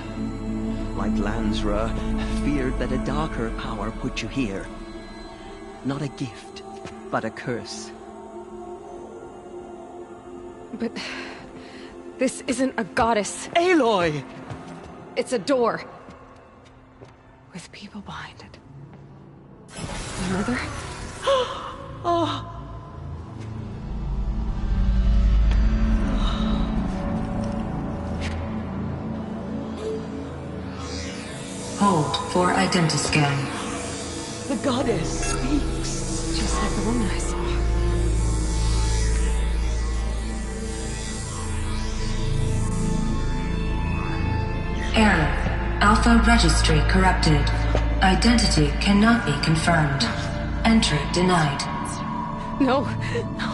like Lansra, feared that a darker power put you here. Not a gift, but a curse. But... this isn't a goddess. Aloy! It's a door. With people behind it. My mother? Oh! Hold for identiscan. The goddess speaks. Just like the woman I saw. Error. Alpha registry corrupted. Identity cannot be confirmed. Entry denied. No, no.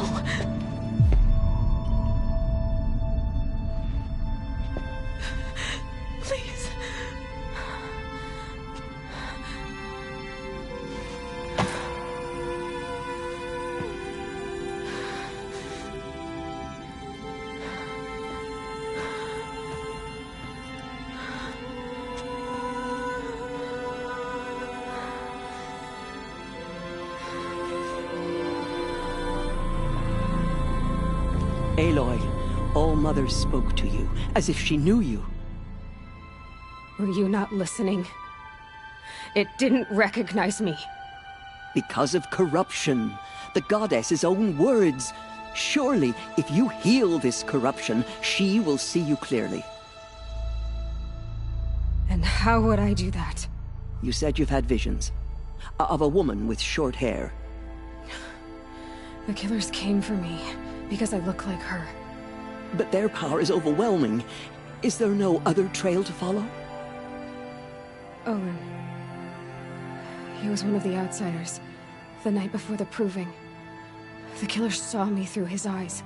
Aloy, All-Mother spoke to you, as if she knew you. Were you not listening? It didn't recognize me. Because of corruption. The goddess's own words. Surely, if you heal this corruption, she will see you clearly. And how would I do that? You said you've had visions. Of a woman with short hair. The killers came for me, because I look like her. But their power is overwhelming. Is there no other trail to follow? Owen. He was one of the outsiders. The night before the proving. The killers saw me through his eyes.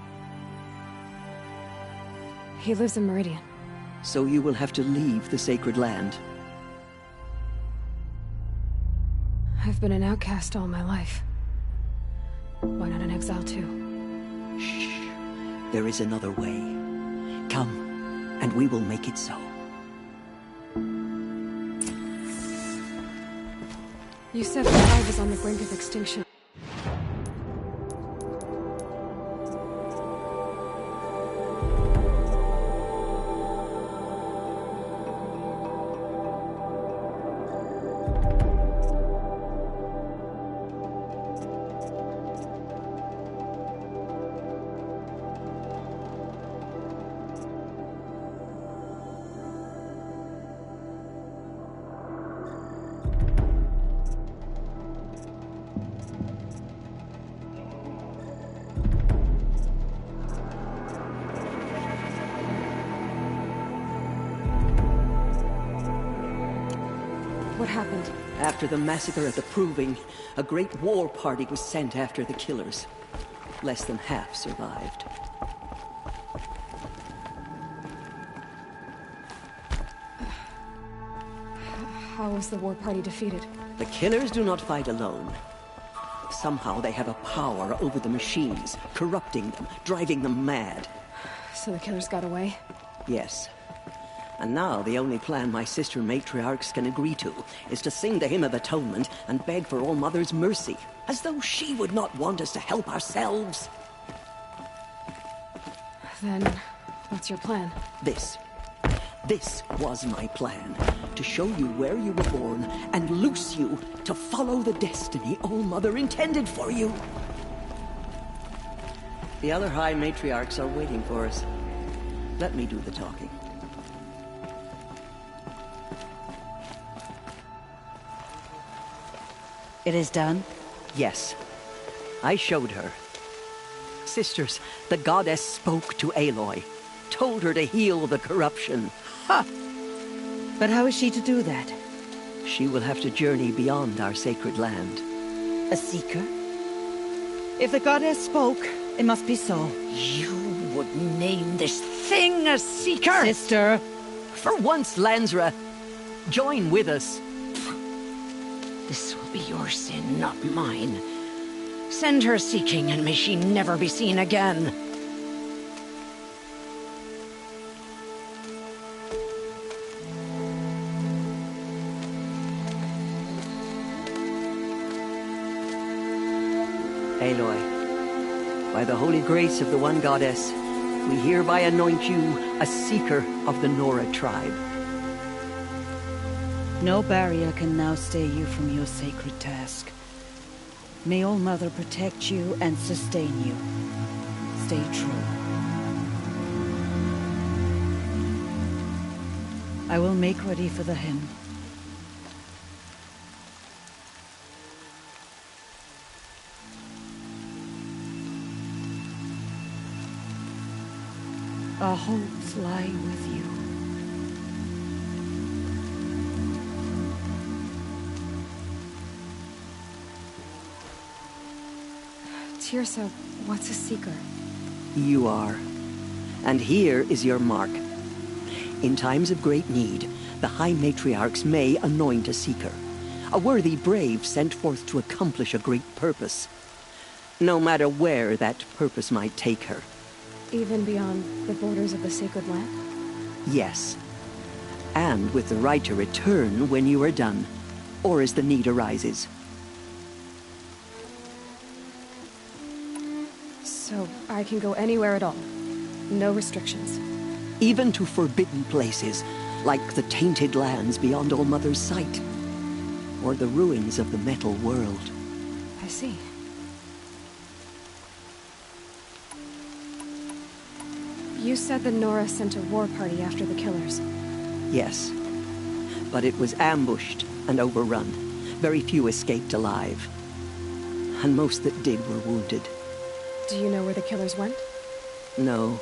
He lives in Meridian. So you will have to leave the sacred land. I've been an outcast all my life. Why not an exile too? Shh. There is another way. Come, and we will make it so. You said the hive is on the brink of extinction. What happened? After the massacre at the Proving, a great war party was sent after the killers. Less than half survived. How was the war party defeated? The killers do not fight alone. Somehow they have a power over the machines, corrupting them, driving them mad. So the killers got away? Yes. And now the only plan my sister matriarchs can agree to is to sing the Hymn of Atonement and beg for All-Mother's mercy, as though she would not want us to help ourselves. Then, what's your plan? This was my plan. To show you where you were born and loose you to follow the destiny All-Mother intended for you. The other High Matriarchs are waiting for us. Let me do the talking. It is done? Yes. I showed her. Sisters, the goddess spoke to Aloy. Told her to heal the corruption. Ha! But how is she to do that? She will have to journey beyond our sacred land. A seeker? If the goddess spoke, it must be so. You would name this thing a seeker? Sister! For once, Lansra, join with us. This will be your sin, not mine. Send her seeking, and may she never be seen again. Aloy, by the holy grace of the one goddess, we hereby anoint you a seeker of the Nora tribe. No barrier can now stay you from your sacred task. May All-Mother protect you and sustain you. Stay true. I will make ready for the hymn. Our hopes lie with you. Teersa, what's a seeker? You are. And here is your mark. In times of great need, the High Matriarchs may anoint a seeker. A worthy brave sent forth to accomplish a great purpose. No matter where that purpose might take her. Even beyond the borders of the sacred land? Yes. And with the right to return when you are done, or as the need arises. So I can go anywhere at all? No restrictions. Even to forbidden places, like the tainted lands beyond All-Mother's sight, or the ruins of the metal world. I see. You said that Nora sent a war party after the killers. Yes, but it was ambushed and overrun. Very few escaped alive, and most that did were wounded. Do you know where the killers went? No,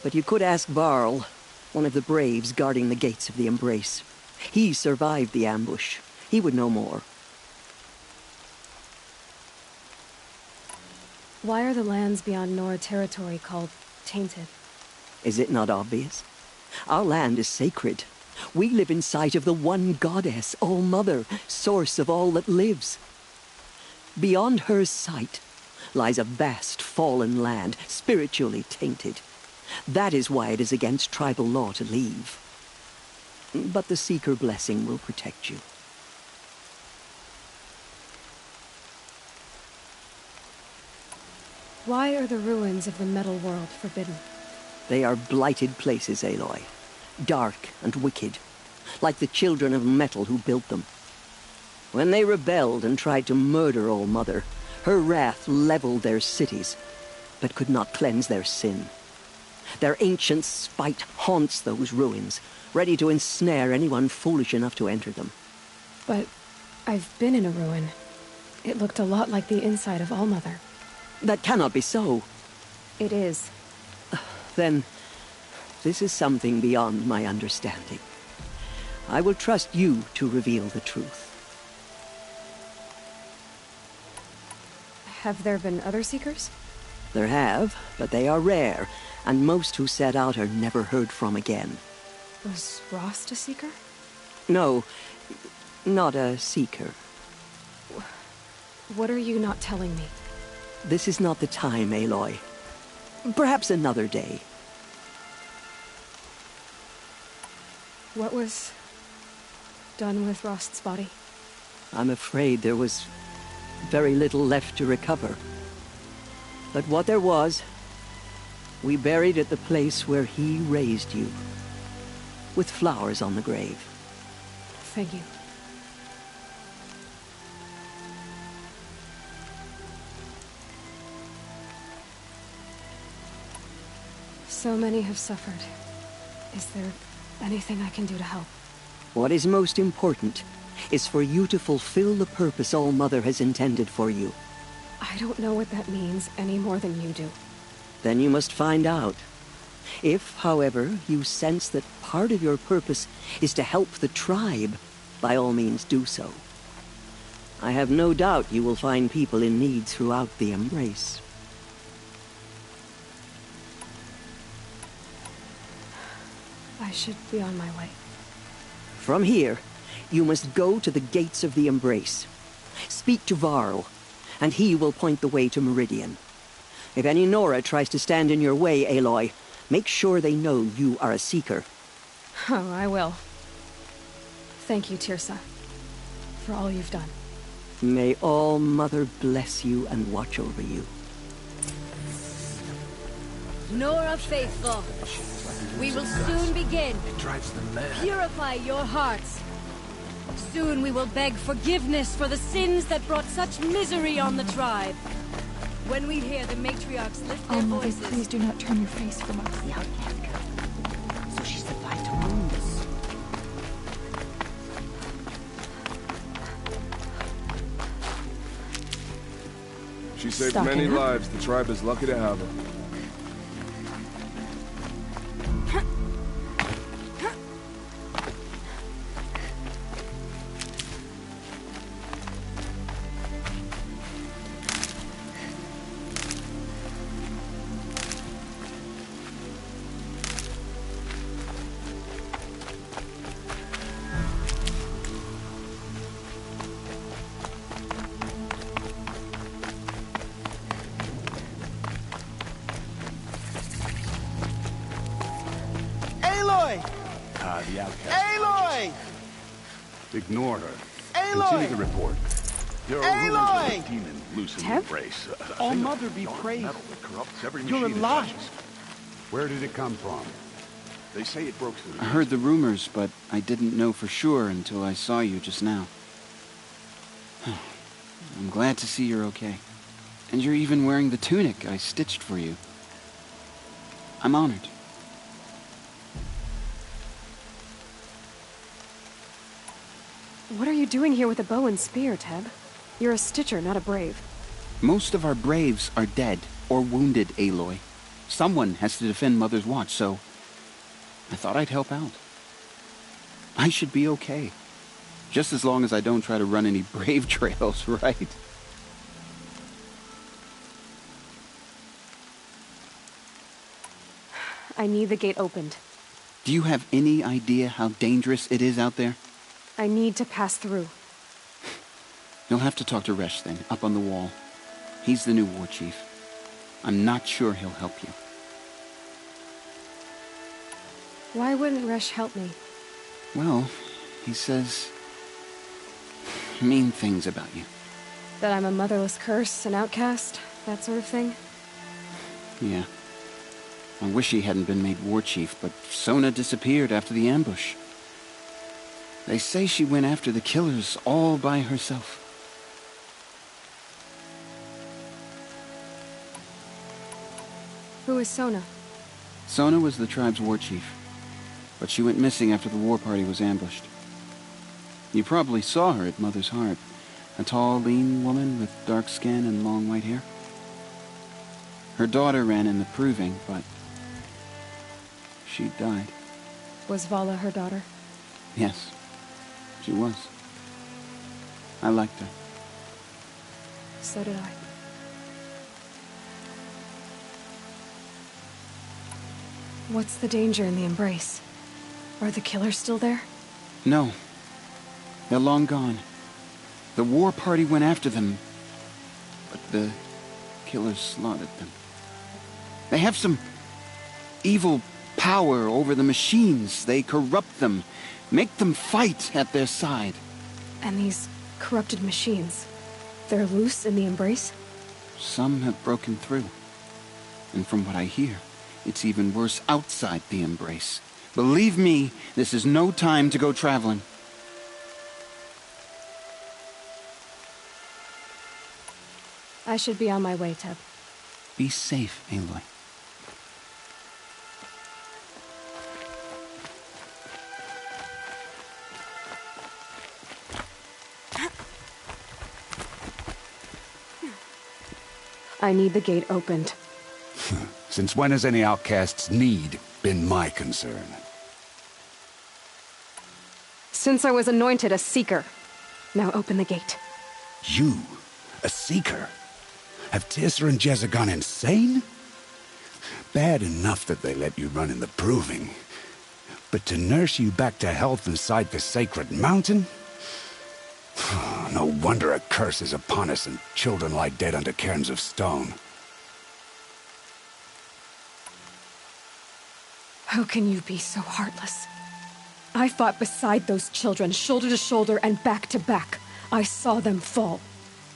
but you could ask Varl, one of the Braves guarding the gates of the Embrace. He survived the ambush. He would know more. Why are the lands beyond Nora territory called tainted? Is it not obvious? Our land is sacred. We live in sight of the one goddess, All-Mother, source of all that lives. Beyond her sight lies a vast fallen land, spiritually tainted. That is why it is against tribal law to leave. But the Seeker blessing will protect you. Why are the ruins of the metal world forbidden? They are blighted places, Aloy. Dark and wicked, like the children of metal who built them. When they rebelled and tried to murder All-Mother, her wrath leveled their cities, but could not cleanse their sin. Their ancient spite haunts those ruins, ready to ensnare anyone foolish enough to enter them. But I've been in a ruin. It looked a lot like the inside of All-Mother. That cannot be so. It is. Then, this is something beyond my understanding. I will trust you to reveal the truth. Have there been other Seekers? There have, but they are rare, and most who set out are never heard from again. Was Rost a Seeker? No, not a Seeker. What are you not telling me? This is not the time, Aloy. Perhaps another day. What was done with Rost's body? I'm afraid there was very little left to recover. But what there was, we buried at the place where he raised you, with flowers on the grave. Thank you. So many have suffered. Is there anything I can do to help? What is most important is for you to fulfill the purpose All-Mother has intended for you. I don't know what that means any more than you do. Then you must find out. If, however, you sense that part of your purpose is to help the tribe, by all means do so. I have no doubt you will find people in need throughout the Embrace. I should be on my way. From here, you must go to the gates of the Embrace. Speak to Varl, and he will point the way to Meridian. If any Nora tries to stand in your way, Aloy, make sure they know you are a Seeker. Oh, I will. Thank you, Teersa, for all you've done. May All-Mother bless you and watch over you. Nora Faithful, we will soon begin. It drives them mad. Purify your hearts. Soon we will beg forgiveness for the sins that brought such misery on the tribe. When we hear the matriarchs lift their Mother, voices... please do not turn your face from us. The outcast girl. So she survived her wounds. She saved Stalking many her? lives. The tribe is lucky to have her. The outcast. Aloy! Ignore her. Aloy! Continue the report. There are rumors of a demon loose in the Tev? Embrace. All-Mother be praised. Metal that corrupts every You're machine it alive. touches. Where did it come from? They say it broke through. I heard the rumors, but I didn't know for sure until I saw you just now. I'm glad to see you're okay. And you're even wearing the tunic I stitched for you. I'm honored. What are you doing here with a bow and spear, Teb? You're a Stitcher, not a Brave. Most of our Braves are dead or wounded, Aloy. Someone has to defend Mother's Watch, so I thought I'd help out. I should be okay. Just as long as I don't try to run any Brave trails, right? I need the gate opened. Do you have any idea how dangerous it is out there? I need to pass through. You'll have to talk to Resh then, up on the wall. He's the new war chief. I'm not sure he'll help you. Why wouldn't Resh help me? Well, he says mean things about you. That I'm a motherless curse, an outcast, that sort of thing? Yeah. I wish he hadn't been made war chief, but Sona disappeared after the ambush. They say she went after the killers all by herself. Who is Sona? Sona was the tribe's war chief, but she went missing after the war party was ambushed. You probably saw her at Mother's Heart, a tall, lean woman with dark skin and long white hair. Her daughter ran in the proving, but she died. Was Vala her daughter? Yes, she was. I liked her. So did I. What's the danger in the Embrace? Are the killers still there? No. They're long gone. The war party went after them, but the killers slaughtered them. They have some evil power over the machines. They corrupt them, make them fight at their side. And these corrupted machines, they're loose in the Embrace? Some have broken through. And from what I hear, it's even worse outside the Embrace. Believe me, this is no time to go traveling. I should be on my way, Teb. Be safe, Aloy. I need the gate opened. Since when has any outcast's need been my concern? Since I was anointed a Seeker. Now open the gate. You? A Seeker? Have Teersa and Jezza gone insane? Bad enough that they let you run in the Proving. But to nurse you back to health inside the Sacred Mountain? No wonder a curse is upon us and children lie dead under cairns of stone. How can you be so heartless? I fought beside those children, shoulder to shoulder and back to back. I saw them fall.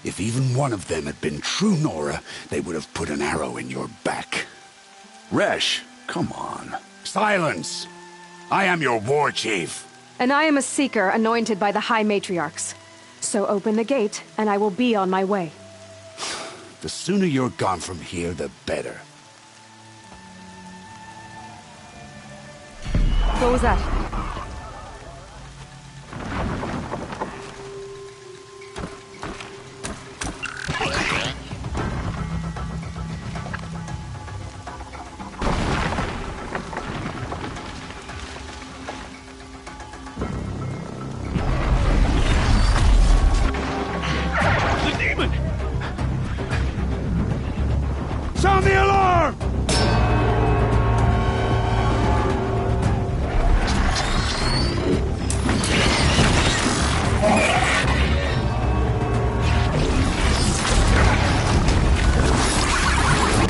If even one of them had been true Nora, they would have put an arrow in your back. Resh, come on. Silence! I am your war chief. And I am a Seeker anointed by the High Matriarchs. So open the gate, and I will be on my way. The sooner you're gone from here, the better. What was that? The demon! Sound the alarm!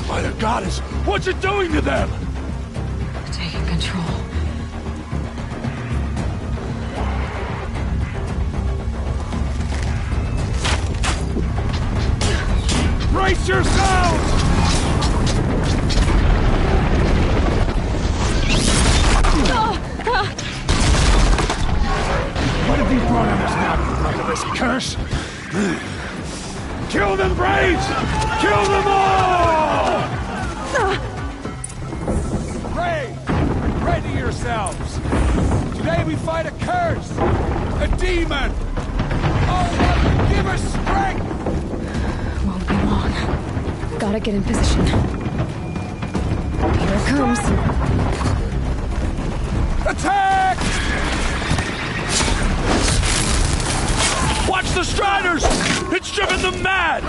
By the goddess, what's it doing to them? Taking control. Brace yourselves! You brought us now, murderous curse! Kill them, Braves! Kill them all! Ready yourselves! Today we fight a curse! A demon! Oh, Mother, give us strength! Won't be long. Gotta get in position. Here it comes. Attack! Watch the Striders! It's driven them mad!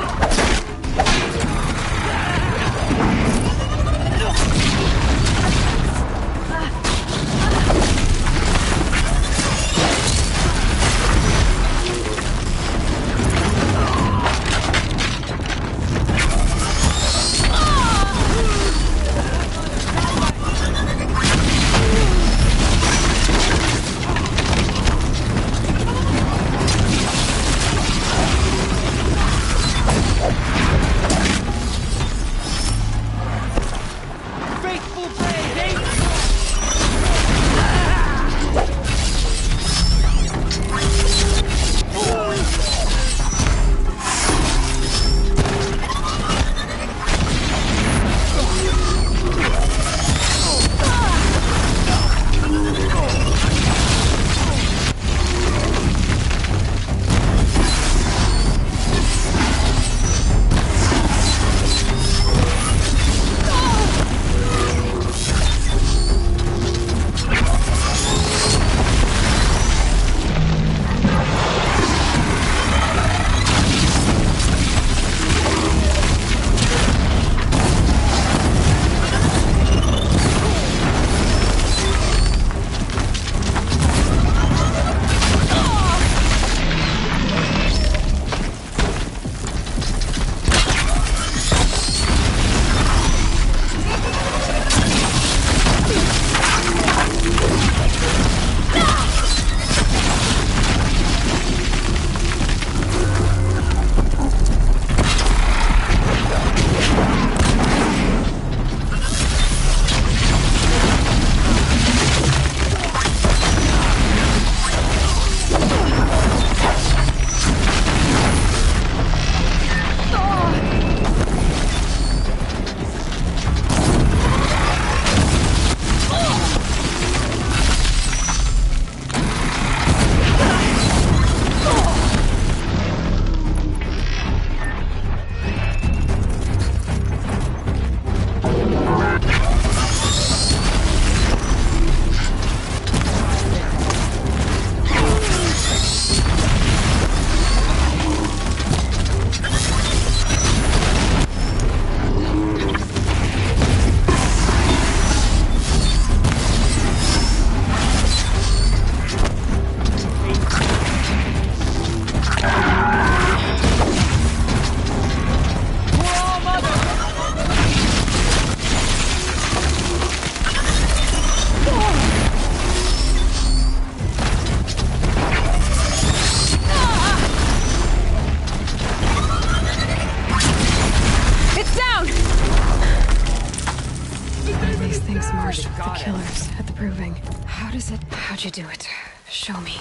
How'd you do it? Show me.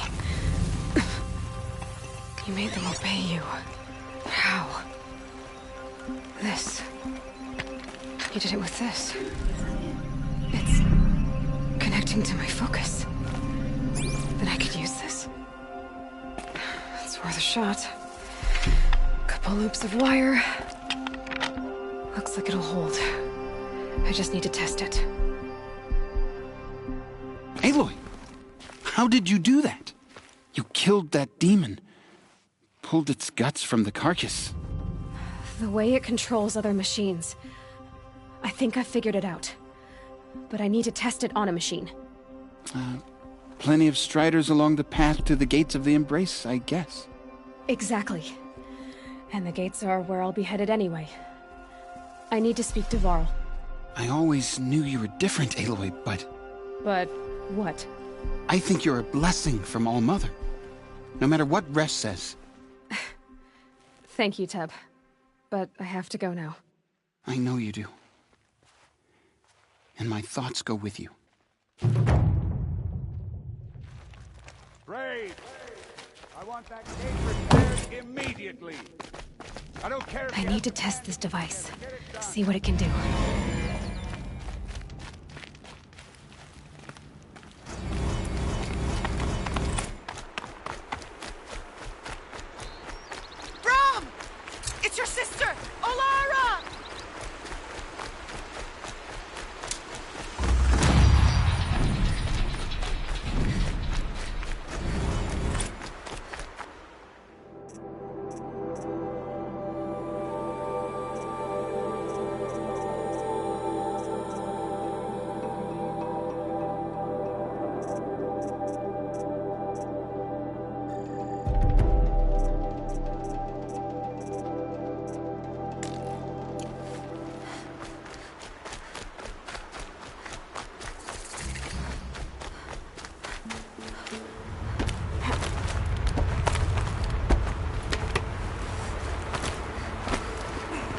You made them obey you. How? This. You did it with this. It's connecting to my focus. Then I could use this. It's worth a shot. Couple loops of wire. Looks like it'll hold. I just need to test it. Aloy! How did you do that? You killed that demon. Pulled its guts from the carcass. The way it controls other machines. I think I figured it out. But I need to test it on a machine. Plenty of Striders along the path to the gates of the Embrace, I guess. Exactly. And the gates are where I'll be headed anyway. I need to speak to Varl. I always knew you were different, Aloy, but... But what? I think you're a blessing from All-Mother. No matter what Resh says. Thank you, Teb. But I have to go now. I know you do. And my thoughts go with you. Brave! I want that cage repaired immediately. I don't care if I need to test this device. See what it can do. Brom! It's your sister, Olara!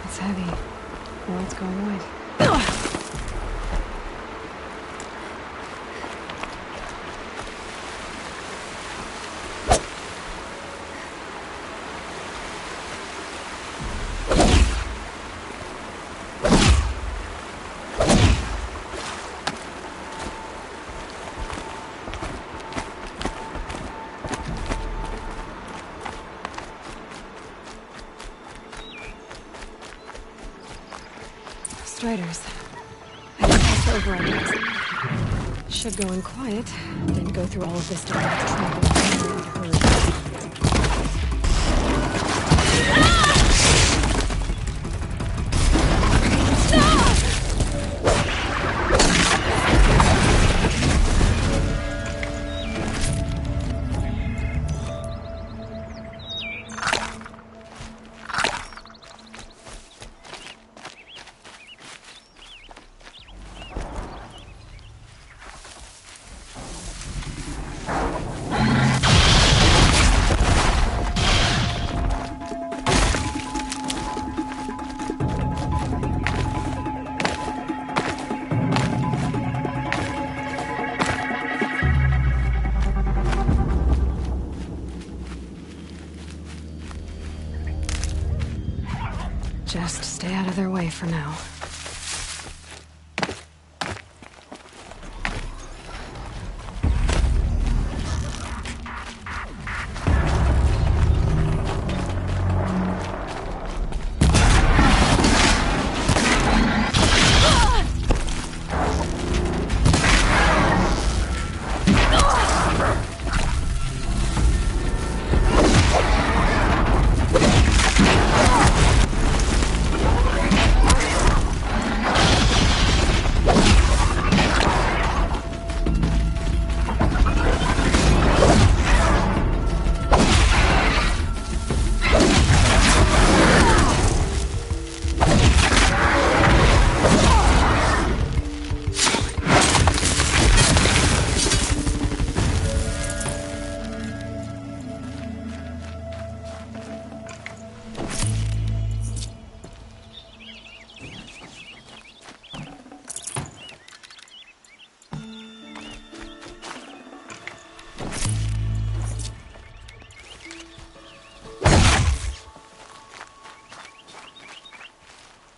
It's heavy. Now it's going wide. Striders. I can pass over on these. Should go in quiet. Didn't go through all of this to travel in a hurry. Just stay out of their way for now.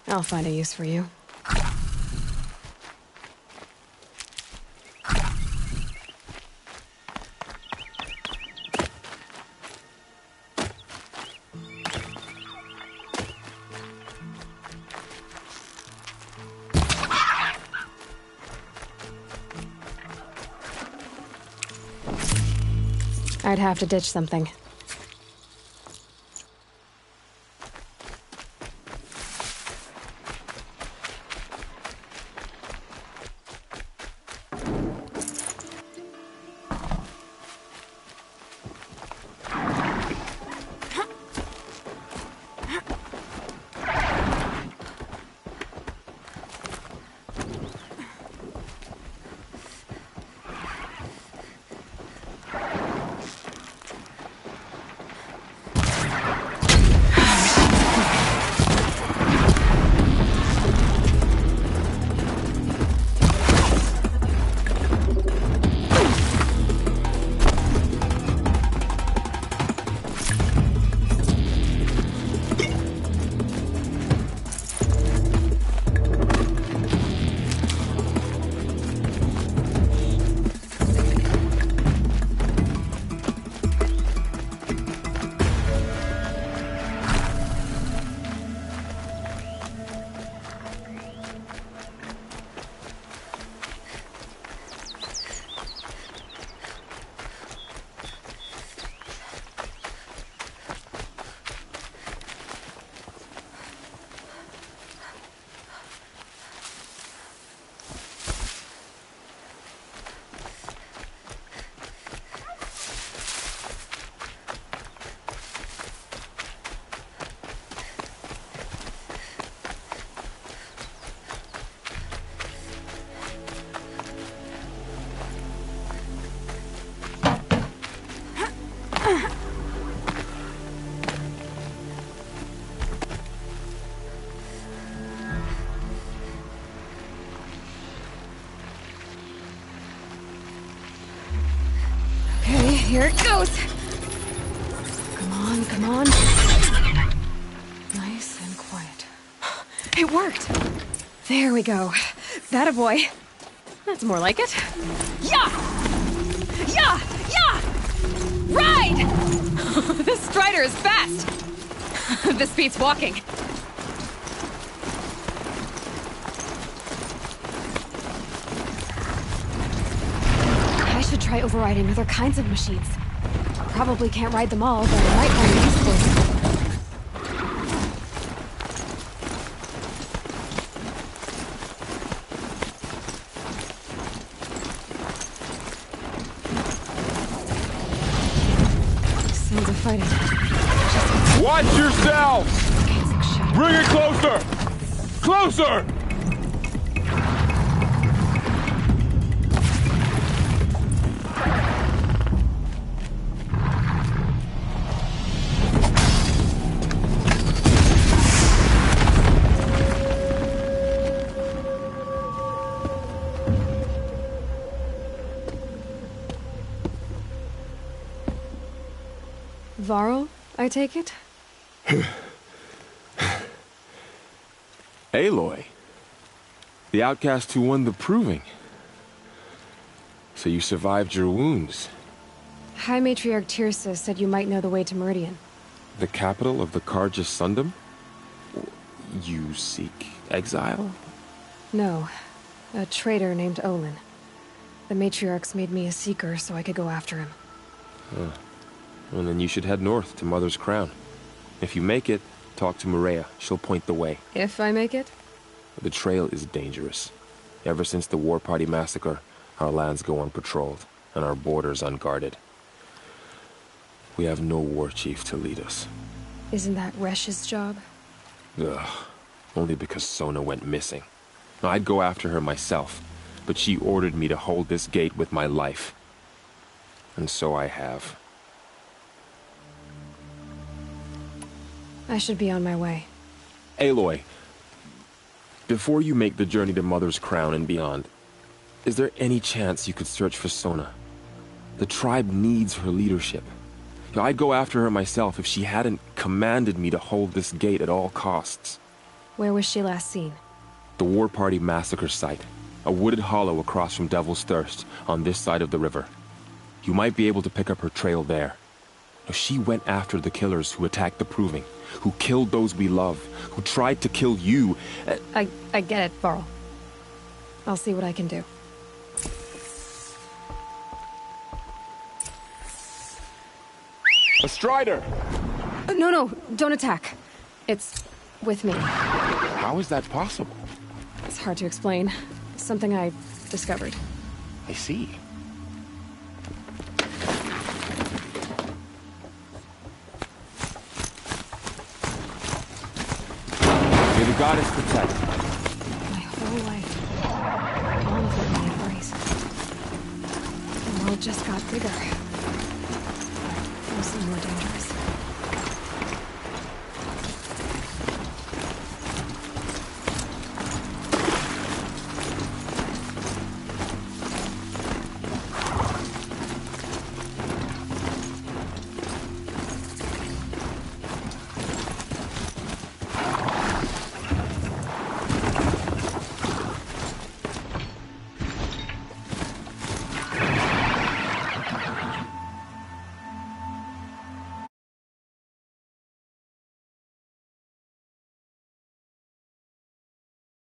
I'll find a use for you. I'd have to ditch something. Here it goes. Come on, come on. Nice and quiet. It worked. There we go. That a boy. That's more like it. Yeah! Yeah! Yeah! Ride! This Strider is fast. This beats walking. I should try overriding other kinds of machines. Probably can't ride them all, but I might find it useful. Sounds of fighting. Watch yourselves! Bring it closer! Closer! Varl, I take it? Aloy. The outcast who won the proving. So you survived your wounds. High Matriarch Tirsa said you might know the way to Meridian. The capital of the Carja Sundom? You seek exile? No. A traitor named Olin. The Matriarchs made me a seeker so I could go after him. Well, then you should head north to Mother's Crown. If you make it, talk to Maria. She'll point the way. If I make it? The trail is dangerous. Ever since the War Party massacre, our lands go unpatrolled, and our borders unguarded. We have no war chief to lead us. Isn't that Resh's job? Ugh. Only because Sona went missing. I'd go after her myself, but she ordered me to hold this gate with my life. And so I have. I should be on my way. Aloy, before you make the journey to Mother's Crown and beyond, is there any chance you could search for Sona? The tribe needs her leadership. I'd go after her myself if she hadn't commanded me to hold this gate at all costs. Where was she last seen? The War Party massacre site. A wooded hollow across from Devil's Thirst, on this side of the river. You might be able to pick up her trail there. She went after the killers who attacked the Proving, who killed those we love, who tried to kill you. I get it, Varl. I'll see what I can do. A Strider! No, don't attack. It's with me. How is that possible? It's hard to explain. Something I discovered. I see. May the goddess protect. My whole life. All of it in my embrace. The world just got bigger. Mostly more dangerous.